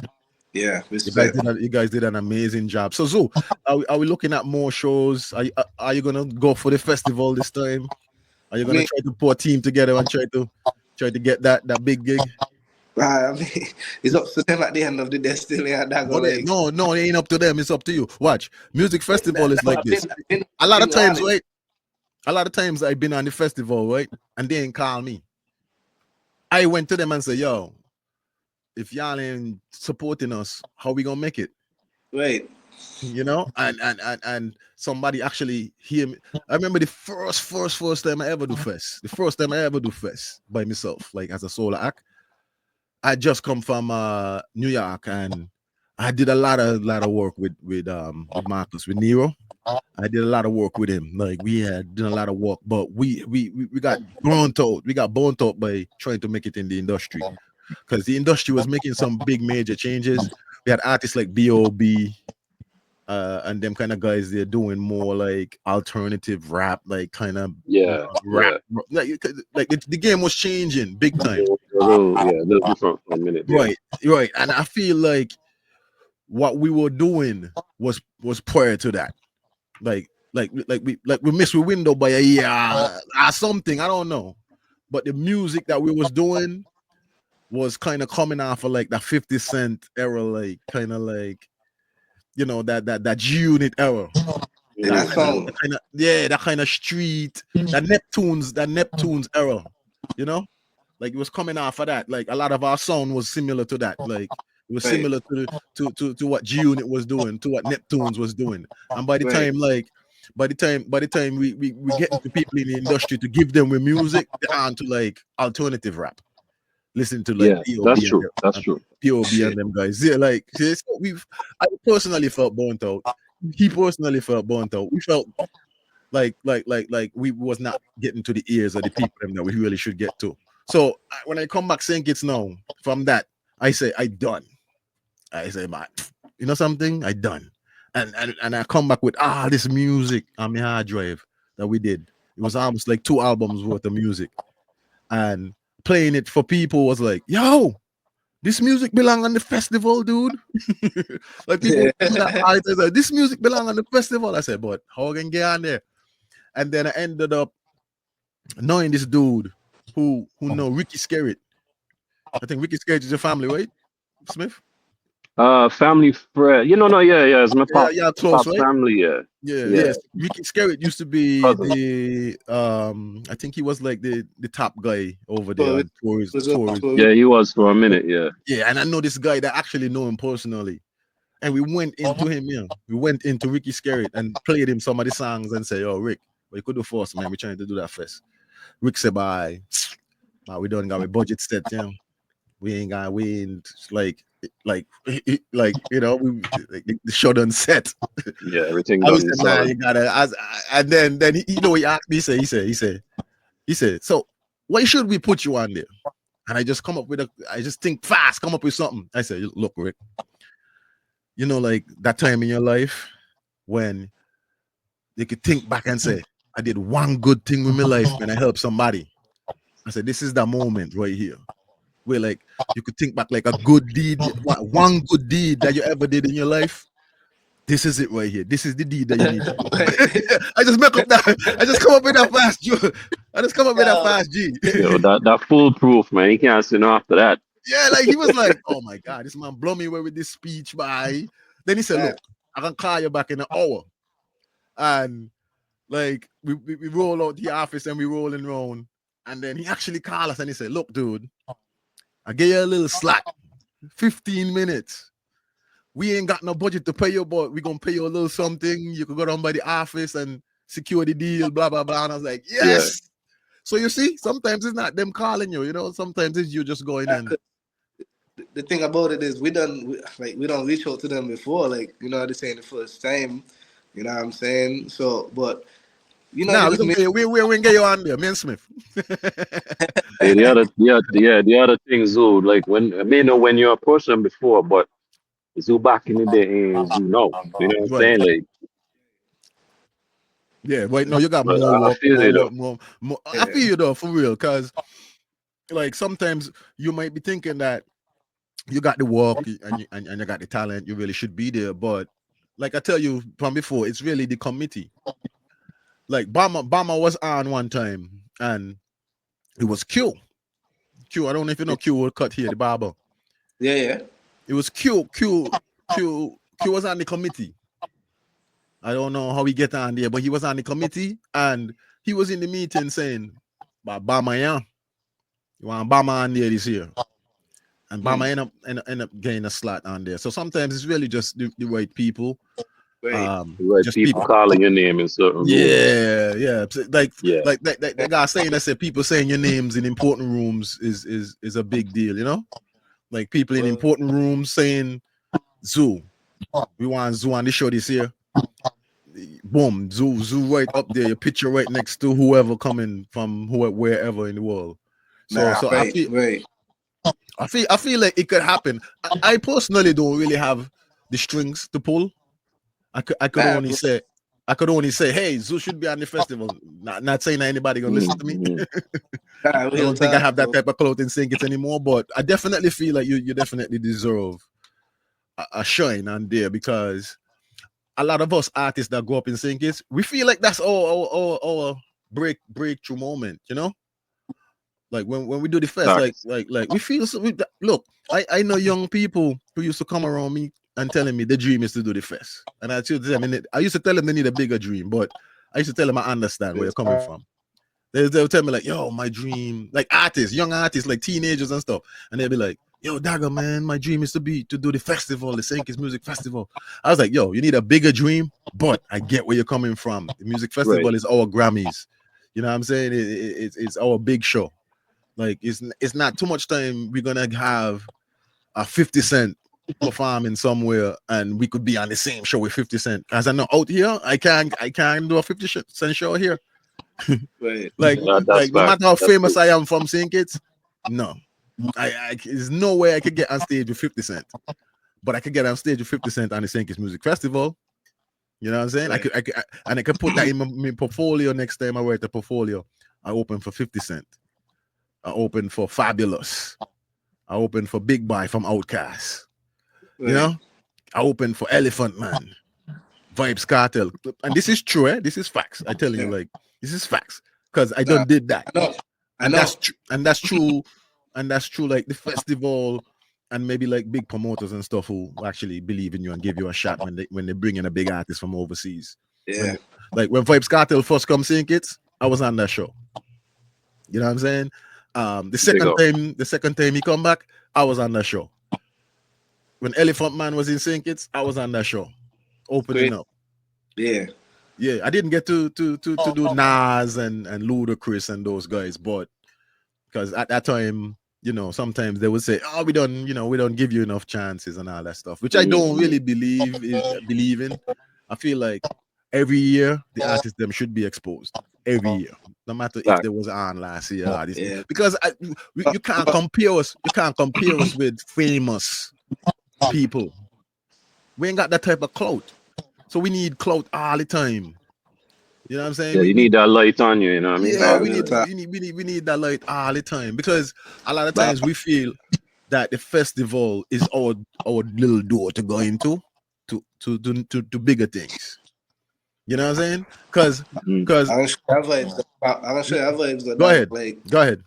Yeah, respect. You guys did an amazing job. So Zoo, are we looking at more shows? Are you gonna go for the festival this time? Are you gonna try to put a team together and try to get that big gig? I mean, it's up to them at the end of the day. Still, No, it ain't up to them. It's up to you. Watch, music festival is like this. A lot of times, right? A lot of times I've been on the festival, right? And they ain't call me. I went to them and said, yo, if y'all ain't supporting us, how we gonna make it? Right. You know, and somebody actually hear me. I remember the first time I ever do fest. The first time I ever do fest by myself, like as a solo act. I just come from New York and I did a lot of work with Marcus, with Nero. I did a lot of work with him. Like we had done a lot of work, but we got burnt out. We got burnt out by trying to make it in the industry because the industry was making some big major changes. We had artists like B.O.B. And them kind of guys. They're doing more like alternative rap, like kind of rap. Yeah. Like the game was changing big time. A little different for a minute. Right. And I feel like what we were doing was prior to that. Like we missed with window by a year or something. I don't know. But the music that we was doing was kind of coming off of like that 50 Cent era, like kind of like, you know, that G-Unit era. That song. That kind of street, that Neptunes era, you know? Like it was coming off of that. Like a lot of our sound was similar to that. Like it was similar to what G-Unit was doing, to what Neptunes was doing. And by the time we get into people in the industry to give them with music, they're on to like alternative rap. Listen to like that's true. P.O.B. and them guys. Yeah, like I personally felt burnt out. He personally felt burnt out. We felt like we was not getting to the ears of the people that we really should get to. So when I come back saying it's now, from that, I say I done. I say, man, you know something? I done. And I come back with this music on my hard drive that we did. It was almost like 2 albums worth of music. And playing it for people was like, yo, this music belong on the festival, dude. Like people like, this music belong on the festival. I said, but how can I get on there? And then I ended up knowing this dude who know Ricky Skerritt. I think Ricky Skerritt is your family, right, Smiff? Family friend. It's my pop. Yeah, close, pop right? Family, Yes. Ricky Skerritt used to be the I think he was like the top guy over there on tours. Yeah, he was for a minute, Yeah, and I know this guy that actually know him personally. And we went into him, we went into Ricky Skerritt and played him some of the songs and say, "Oh, Rick, what you could do for us, man? We're trying to do that first." Rick said, "Bye. We don't got a budget set, we ain't like you know, we the show done set." Yeah, everything I done. said, "Nah, you gotta." And then he know, he asked me, he said, "So why should we put you on there?" And I just I just think fast, come up with something. I said, "Look, Rick, you know, like that time in your life when you could think back and say, I did one good thing with my life when I helped somebody." I said, this is the moment right here where like you could think back like a good deed, one good deed that you ever did in your life. This is it right here. This is the deed that you need. I just make up that. I just come up with that fast G. I just come up with that fast G. That foolproof, man. You can't say no after that. Yeah, like he was like, "Oh my God, this man blow me away with this speech, bye." Then he said, "Look, I can call you back in an hour." And like we roll out the office and we rolling around. And then he actually called us and he said, "Look, dude, I gave you a little slack, 15 minutes. we ain't got no budget to pay you, but we gonna pay you a little something. You could go down by the office and secure the deal, blah blah blah. And I was like, yes. So you see, sometimes it's not them calling you, you know. Sometimes it's you just going in. The thing about it is we don't reach out to them before, like, you know, this ain't the first time, you know what I'm saying? So, but you know, Now we can get you on there, me and Smiff. Hey, the other thing, Zoo, like when I mean, know when you approached them before, but Zoo back in the day ain't Zoo now. You know what I'm Right. saying? Like, yeah, wait, no, you got but more I work, feel more you work, though. more. I feel you though, for real, because like sometimes you might be thinking that you got the work and you got the talent, you really should be there, but like I tell you from before, it's really the committee. Like Bama was on one time, and it was Q. I don't know if you know Q will cut here, the barber. Yeah. It was Q was on the committee. I don't know how he get on there, but he was on the committee and he was in the meeting saying, Bama, yeah, you want Bama on there this year. And Bama end up getting a slot on there. So sometimes it's really just the right people. Right. Right, Just people calling your name in certain rooms. Yeah. Like the guy saying that said people saying your names in important rooms is a big deal, you know? Like people in important rooms saying Zoo. We want Zoo on the show this year. Boom, Zoo right up there, your picture right next to whoever coming from wherever in the world. So I feel like it could happen. I personally don't really have the strings to pull. I could only say, hey, Zoo should be on the festival. Not saying that anybody gonna listen to me. I don't think I have that type of clout in St. Kitts anymore, but I definitely feel like you definitely deserve a shine on there, because a lot of us artists that grow up in St. Kitts, we feel like that's our breakthrough moment, you know? Like when we do the fest, like we feel so. Look, I know young people who used to come around me and telling me the dream is to do the fest, and I used to tell them they need a bigger dream, but I used to tell them I understand where you're coming from. They'll tell me like, yo, my dream, like young artists, like teenagers and stuff, and they'll be like, yo, Dagger, man, my dream is to do the festival, the St. Kitts Music Festival. I was like, yo, you need a bigger dream, but I get where you're coming from. The music festival is our Grammys. You know what I'm saying? It's our big show. Like it's not too much time we're gonna have a 50 Cent performing somewhere and we could be on the same show with 50 Cent. As I know out here, I can't do a 50 Cent show here. Right. like no matter how famous I am from St. Kitts, no. There's no way I could get on stage with 50 Cent. But I could get on stage with 50 Cent on the St. Kitts Music Festival. You know what I'm saying? Right. I could put that in my portfolio next time I write the portfolio. I open for 50 Cent. I open for Fabulous. I open for Big Boy from Outkast. Right. You know? I open for Elephant Man. Vibes Cartel. And this is true, eh? This is facts. I tell you, like, this is facts. Because I done did that. I know. And that's true. And that's true, like the festival and maybe like big promoters and stuff who actually believe in you and give you a shot when they bring in a big artist from overseas. Yeah. When Vibes Cartel first come St. Kitts, I was on that show. You know what I'm saying? The second time he come back, I was on that show. When Elephant Man was in St. Kitts, I was on that show, opening up. Yeah. Yeah, I didn't get to do Nas and Ludacris and those guys, but because at that time, you know, sometimes they would say, "Oh, we don't give you enough chances and all that stuff," which I don't really believe in. I feel like every year the artists them should be exposed every year, no matter if there was on last year. Because you can't compare us. You can't compare us with famous people. We ain't got that type of clout, so we need clout all the time. You know what I'm saying? Yeah, you need that light on you. You know what I mean? Yeah, we need that light all the time, because a lot of times we feel that the festival is our little door to go into to bigger things. You know what I'm saying? Because I'm sure I vibes. Go ahead. Like, go ahead.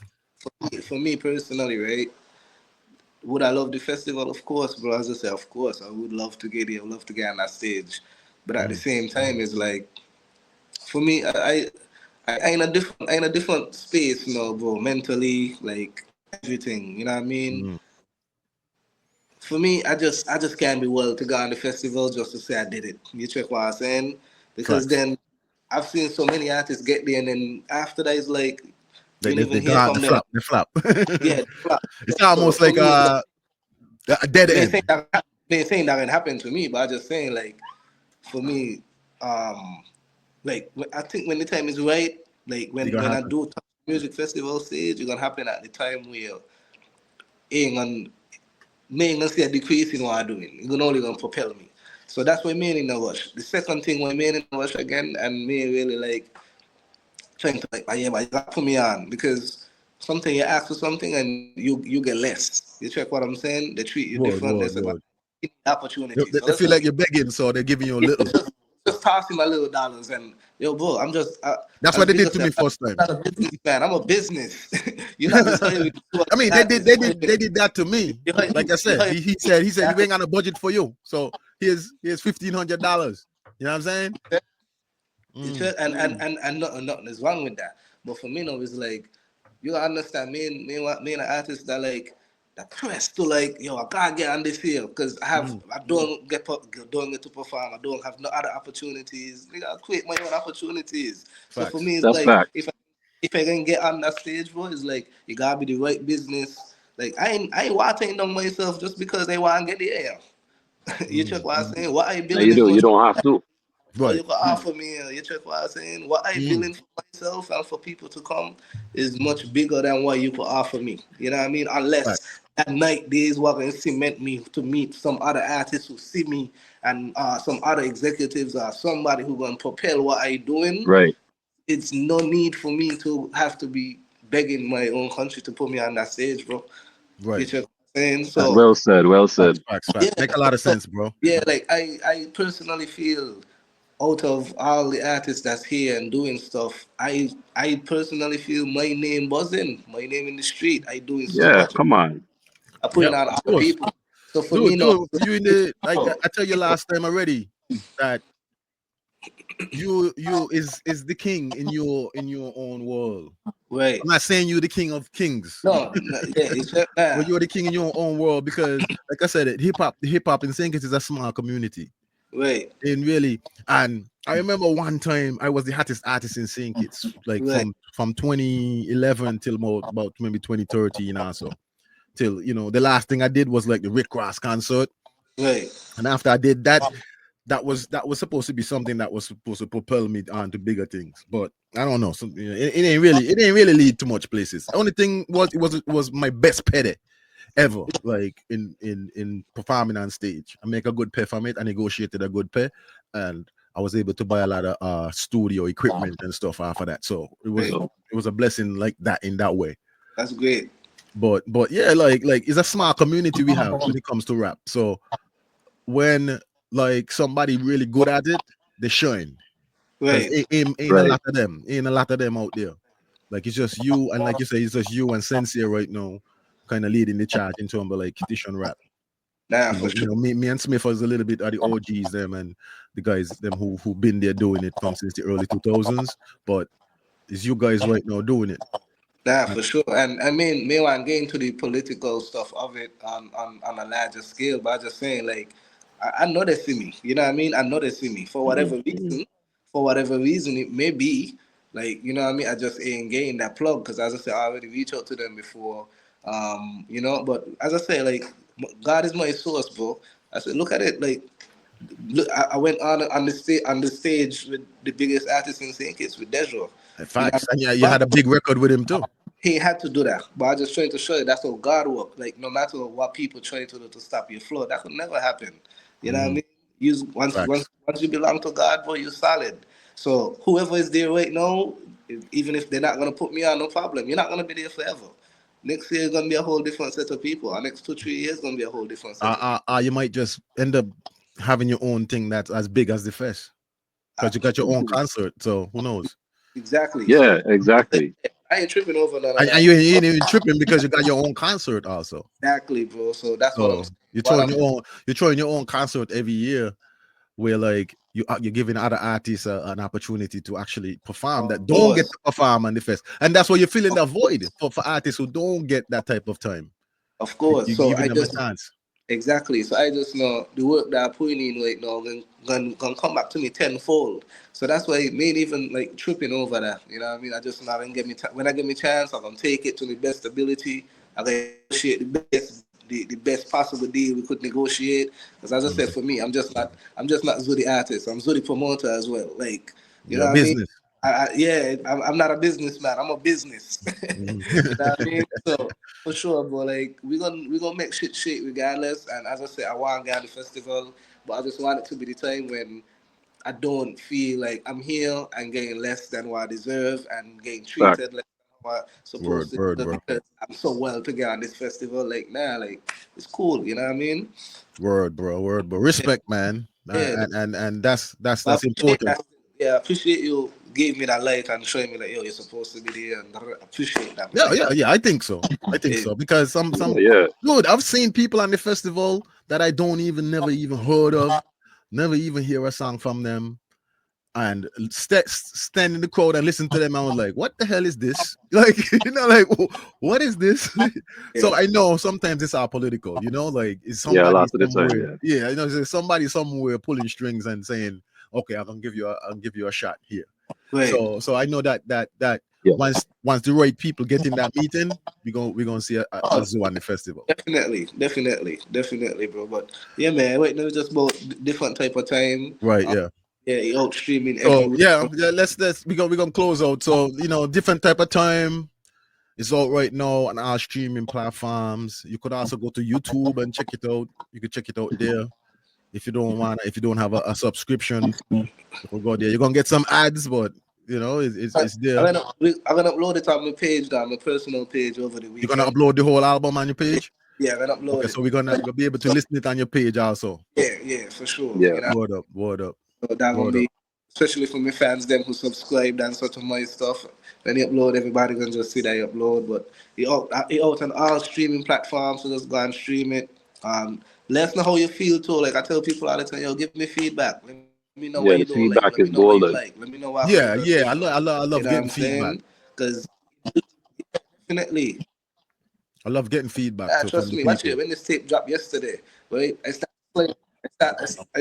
For me personally, right? Would I love the festival? Of course, bro. As I say, of course, I would love to get here, love to get on that stage. But at the same time, it's like, for me, I in a different space, you know, bro. Mentally, like everything, you know what I mean. for me, I just can't be willing to go on the festival just to say I did it. You check what I'm saying? Because Facts. then I've seen so many artists get there, and then after that, it's like you don't They even hear got the from them. flap, the flap. Yeah, It's so almost for like me, it's a dead they ain't end. saying that they ain't saying that can happen to me, but I'm just saying like for me, like I think when the time is right, like It when gonna I happen. do music festival stage, it's gonna happen at the time where ain't gonna me ain't gonna see a decrease in what I'm doing. It's gonna only gonna propel me. So that's what I mean in a rush. The second thing when I mean in a rush again and me really like trying to like, oh, yeah, but you got to put me on because something you ask for something and you get less. You check what I'm saying? They treat you Word, different. They word, say, "Man, word. give me opportunity." So They let's feel just like you're begging, so they're giving you a yeah, little. just toss him my little dollars and yo, bro, I'm just That's as what they big did as to I'm me first time. not a businessman. I'm a business. You're not just hiring me to do I mean, that. they did that to me. Like I You said, hire he said you ain't got a budget for you, so here's $1,500. You know what I'm saying? Mm. and nothing is wrong with that. But for me, no, it's like you gotta understand. Me and an artist that like that press to like yo, I gotta get on this here because I don't get to perform. I don't have no other opportunities. I gotta create my own opportunities. So for Facts. me, it's That's like fact. if I can get on that stage, bro, it's like you gotta be the right business. Like I ain't watering down myself just because they want to get the air. You check what I'm saying? What are you No, building you this do. You much? don't have to. What Right. you can offer me, you check what I'm saying? What I Mm. feeling for myself and for people to come is much bigger than what you could offer me. You know what I mean? Unless Facts. at night days what can cement me to meet some other artists who see me and some other executives or somebody who gonna propel what I doing. Right. It's no need for me to have to be begging my own country to put me on that stage, bro. You Right. check what I'm saying? So Well said. Well Facts. said. Facts. yeah, Facts. Make a lot of so sense, bro. yeah, like I personally feel out of all the artists that's here and doing stuff, I personally feel my name buzzing, my name in the street. I doing so Yeah. much. Come on. I putting Yeah, on of other course. people. So for me, no. You in the like I tell you last time already that you is the king in your own world. Right. I'm not saying you're the king of kings, No, yeah, it's just but you're the king in your own world because, like I said, the hip hop in St. Kitts is a small community, right, and really, and I remember one time I was the hottest artist in St. Kitts, like right, from 2011 till about maybe 2013 or so, till the last thing I did was like the Rick Ross concert, right. and after I did that, that was supposed to be something that was supposed to propel me on to bigger things, but I don't know. So, it ain't really lead to much places. The only thing was it was my best petty ever, like in performing on stage. I make a good pay from it. I negotiated a good pay, and I was able to buy a lot of studio equipment and stuff after that. So Right. it was a blessing like that in that way. That's great. But yeah, like it's a small community we have when it comes to rap. So when like somebody really good at it, they shine. Because Right. ain't a Right. lot of them. Ain't a lot of them out there. Like it's just you, and like you say, it's just you and Sensei right now, kind of leading the charge in terms of like Kittian rap. Nah, You for know, sure. me and Smith was a little bit of the OGs them and the guys them who been there doing it from since the early 2000s. But it's you guys right now doing it. Nah, for sure. And I mean, me want to get into the political stuff of it on a larger scale, but I just saying, like, I know they see me. You know what I mean? I know they see me for whatever reason. For whatever reason it may be, like, you know what I mean? I just ain't getting that plug because, as I said, I already reached out to them before. But as I say, like, God is my source, bro. I said, look at it, like, look, I went on the stage with the biggest artist in St. Kitts with Deja. You know, Facts. And yeah, you had a big record with him too. he had to do that, but I just trying to show you that's how God work. Like no matter what people try to do to stop your flow, that could never happen. You know what I Mm, mean? You once facts. once once you belong to God, bro, you're solid. So whoever is there right now, even if they're not gonna put me on, no problem. You're not gonna be there forever. Next year is gonna be a whole different set of people. Our next 2 3 years gonna be a whole different set of people. You might just end up having your own thing that's as big as the fest Uh, because you got your own concert. So who knows? exactly. Yeah. So Exactly. I ain't tripping over none of And that. you ain't even tripping because you got your own concert also. Exactly, bro. So that's what I'm So saying. What I'm you're throwing your own concert every year where like you're giving other artists an opportunity to actually perform that of don't get course, to perform on the fest, and that's why you're filling that void for artists who don't get that type of time. of course. You're So giving I them a just chance. Exactly. So I just know the work that I put in right now gonna come back to me tenfold. So that's why it made even like tripping over that. You know what I mean? I just now gonna get me when I get me chance, I'm gonna take it to the best ability. I gonna negotiate the best possible deal we could negotiate. Because as I said, for me, I'm just not Zudi artist. I'm Zudi promoter as well. Like, you Your know what I mean? business. Yeah, I'm not a businessman. I'm a business. Mhm. You know what I mean? So for sure, but like we gonna make shit shake regardless. And as I said, I want to go to the festival, but I just want it to be the time when I don't feel like I'm here and getting less than what I deserve and getting Fact. treated less than what I'm Word, supposed to word, do bro. because I'm so well to get on this festival. Like, nah, like it's cool. You know what I mean? Word, bro. Word, bro. Yeah, Respect, man. yeah. And that's I appreciate important. that. Yeah, I appreciate you giving me that light and showing me like, yo, you're supposed to be there. And I appreciate that, Yeah, man. yeah, yeah. I think so. I think Yeah. so because Yeah, some yeah. dude, I've seen people on the festival that I don't even never even heard of, never even hear a song from them, and stand in the crowd and listen to them. I was like, what the hell is this? Like, like, what is this? So Yeah. I know sometimes it's all political, like it's Yeah, a somebody lot of the time, somewhere. yeah. Yeah, there's somebody somewhere pulling strings and saying, okay, I'll give you a shot here. Right. So I know that Yeah. once the right people get in that meeting, we're gonna see a Oh, zoo on the festival. definitely, bro. But yeah, man, wait, no, just about different type of time. Right, yeah. Yeah, he out streaming So everywhere. yeah, let's we're gonna close out. So different type of time. It's out right now on our streaming platforms. You could also go to YouTube and check it out. You could check it out there. If you don't have a subscription, you can go there. You're gonna get some ads, but it's there. I'm gonna upload it on my page, on my personal page over the You're gonna weekend. upload the whole album on your page. Yeah, I'm gonna Okay, upload it. so we're gonna be able to listen it on your page also. Yeah, for sure. Yeah. You know, Word up, word up, so that gonna word up. be especially for my fans, them who subscribed and such of my stuff. When you upload, everybody can just see that you upload. But he out on all streaming platforms, so just go and stream it. Let us know how you feel too. Like I tell people all the time, yo, give me feedback. Let me know what you don't Yeah, like. the Let me know feedback what you is like. golden. Let me know what I could have Yeah, done yeah. I different. love, I love, I You love know what getting I'm feedback. saying? Because definitely, I love getting feedback from trust the me. Watch it. people. When this tape dropped yesterday, right? I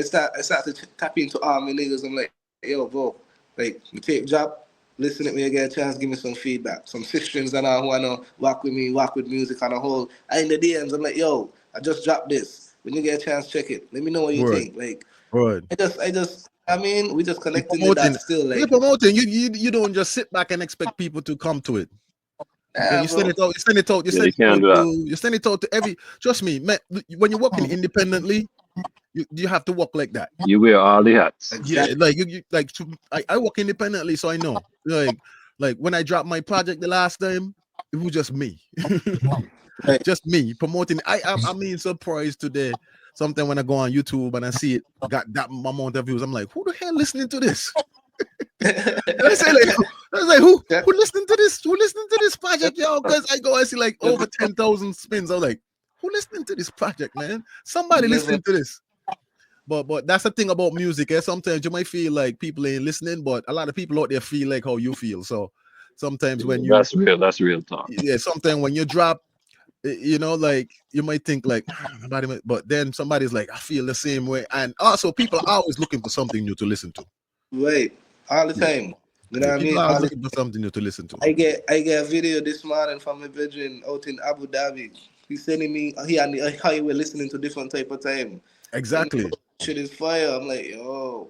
start to tap into all my niggas. I'm like, yo, bro, like the tape drop. Listen it when you get a chance. Give me some feedback. Some sisters and all who wanna walk with me, walk with music on a whole. I in the DMs. I'm like, yo, I just dropped this. When you get a chance, check it. Let me know what you Word, think. Like, word. I mean, we just You're connecting the promoting. dots still. You're Like, promoting. You don't just sit back and expect people to come to it. nah, You send bro. it out. You send it out. You Yeah, send you it can't out do that. to. You send it out to every. Trust me, man. When you're working independently, you have to work like that. You wear all the hats. Yeah, Exactly. like I work independently, so I know. Like when I dropped my project the last time, it was just me, Right. just me promoting. I mean, surprised today. Sometimes when I go on YouTube and I see it got that amount of views, I'm like, who the hell listening to this? I say like, I was like, Yeah. who listening to this? Who listening to this project, yo? Because I go, I see like over 10,000 spins. I'm like, who listening to this project, man? Somebody Never. listening to this. But that's the thing about music. Sometimes you might feel like people ain't listening, but a lot of people out there feel like how you feel. So sometimes when you, That's real. That's real talk. yeah, sometimes when you drop, like you might think like, but then somebody's like, I feel the same way. And also, people are always looking for something new to listen to. Right. All the Yeah, time. You know yeah, what I people mean? are always All the looking for something new to listen to. I get a video this morning from a virgin out in Abu Dhabi. He's sending me he and how you were listening to different type of time. And Exactly. shit is fire. I'm like, yo.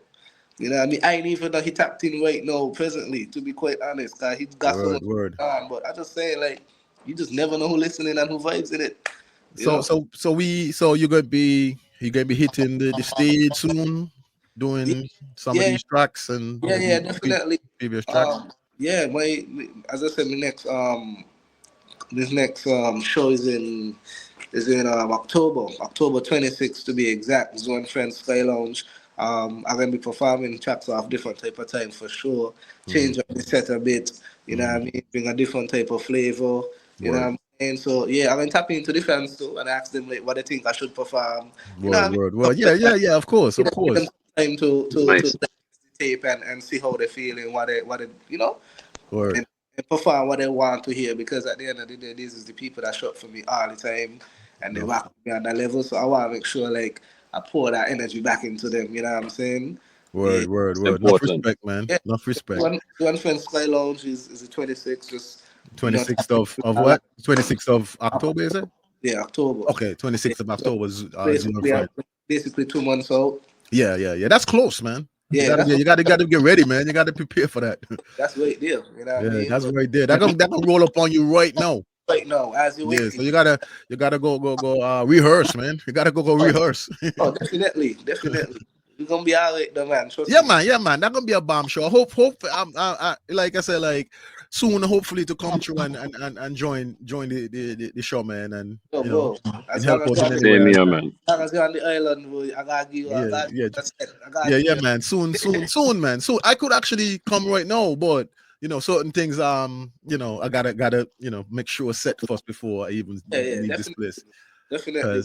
You know what I mean? I ain't even know he tapped in right now, presently, to be quite honest, cause he's got so Word, much word. on. But I just say like you just never know who listening and who vibes in it. You So know? so so we so you're gonna be hitting the stage soon, Yeah, doing some of yeah, these tracks and yeah, maybe definitely. previous tracks. Yeah, as I said, my next this next show is in October 26th to be exact. Zone Friends Sky Lounge. I'm gonna be performing tracks off different type of time for sure. Mhm, Change up the set a bit, you know what I mhm. mean? Bring a different type of flavor, you know what Word, I mean? So yeah, I'm gonna tap into the fans too and ask them like what they think I should perform. You know what I word, mean? word, Stuff word. Yeah, like yeah, that. yeah. Of course, You of know, give them course. time to Nice. digest the tape and see how they feeling, what they Word. and perform what they want to hear because at the end of the day, these is the people that shop for me all the time. and they No. rock me on that level. So I want to make sure like I pour that energy back into them. You know what I'm saying? Word, Yeah. word, It's word. Enough important. respect, man. Yeah. Enough respect. One friend Sky Lounge is the 26th. Just 26th of what? 26th of October, is it? Yeah, October. Okay, 26th of October. Zero Basically, friend. basically 2 months out. Yeah. That's close, man. Yeah, You gotta get ready, man. You gotta prepare for that. that's right there. You know what I Yeah, mean? that's But right there. That can roll up on you right now. right now, as you Yeah, wait. so you gotta go rehearse, man. You gotta go rehearse. Oh, definitely. You're gonna be all right, though, man. Trust Yeah, me. man. That's gonna be a bomb show. I like I said, like soon, hopefully to come through and join the show, man, and Oh, you know, bro. and As long help as out you're in on any the, way Same I here, can. man. as long as you're on the island, bro, I gotta give you. I Yeah, gotta yeah, I gotta give yeah, you. man. Soon, man. So I could actually come right now, but you know, certain things, you know, I gotta, you know, make sure set first before I even Yeah, leave this place. definitely.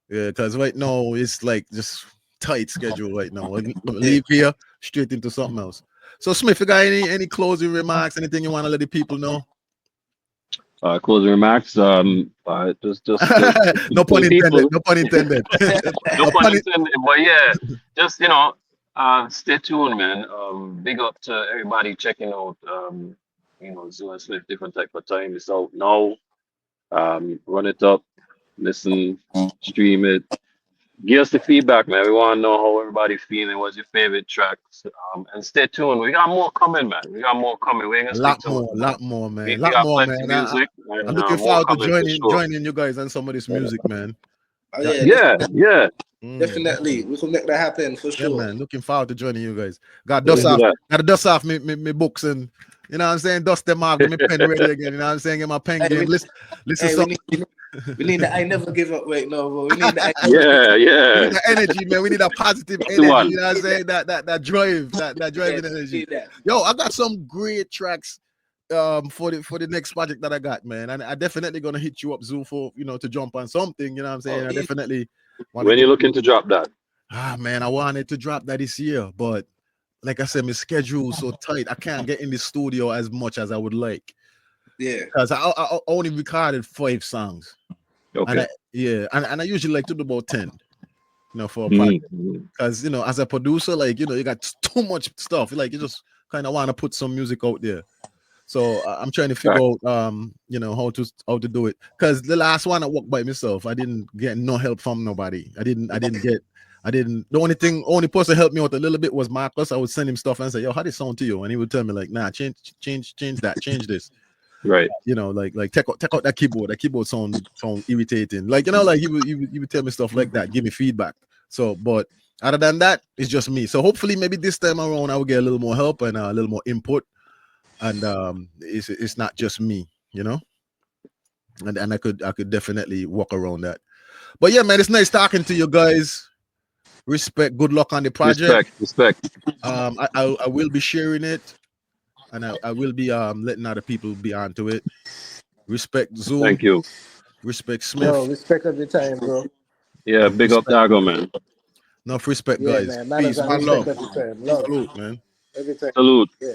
Because right now it's like just tight schedule right now. I Yeah. leave here straight into something else. So Smith, you got any closing remarks? Anything you want to let the people know? Closing remarks. Just No pun tell intended. people. No pun intended. No No pun pun. intended, but yeah, just stay tuned, man. Big up to everybody checking out, Zoo and Swift, different type of time. It's out now. Run it up, listen, stream it. Give us the feedback, man. We want to know how everybody feeling. What's your favorite tracks? And stay tuned. We got more coming, man. We got more coming. We ain't gonna stick to it. Lot more, man. We Lot got more, plenty man. music and I'm looking more forward to coming for sure. joining you guys on some of this music, man. Oh, That- yeah, Yeah. definitely. We can make that happen for Yeah, sure. man. Looking forward to joining you guys. Got Let's do that. to dust off me books and you know what I'm saying, dust them off, get my pen ready again. You know what I'm saying? Get my pen Hey, game. Listen Hey, some we need the I never give up right now, bro. We need the I Yeah, we yeah. need the energy, man. We need a positive That's the energy. one. You know what I'm saying? That drive, that yeah, driving energy. need that. Yo, I got some great tracks for the next project that I got, man. And I definitely gonna hit you up, Zoo, for to jump on something. You know what I'm saying? Oh, I easy. definitely want to When get you looking to drop that? man, I wanted to drop that this year, but like I said, my schedule is so tight. I can't get in the studio as much as I would like Yeah. because I only recorded 5 songs, and Okay. and I usually like to do about 10, for a project. Mm. Because as a producer, like you got too much stuff. Like you just kind of want to put some music out there. So I'm trying to figure out how to do it. Because the last one I worked by myself, I didn't get no help from nobody. The only person helped me out a little bit was Marcus. I would send him stuff and say, yo, how does it sound to you? And he would tell me like, nah, change that, change this. Right. Like take out that keyboard. That keyboard sound irritating. Like like he would tell me stuff like that, give me feedback. So, but other than that, it's just me. So hopefully maybe this time around I will get a little more help and a little more input. And it's not just me, and I could definitely walk around that. But yeah, man, it's nice talking to you guys. Respect, good luck on the project. Respect. I will be sharing it, and I will be letting other people be onto it. Respect Zoo. Thank you. Respect Smith. No, respect every time, bro. Yeah, big up Dago, man. Enough respect, Yeah, guys. man. Manners Peace, and one love. respect every time. Love Salute, man. every time. Salute. Yeah.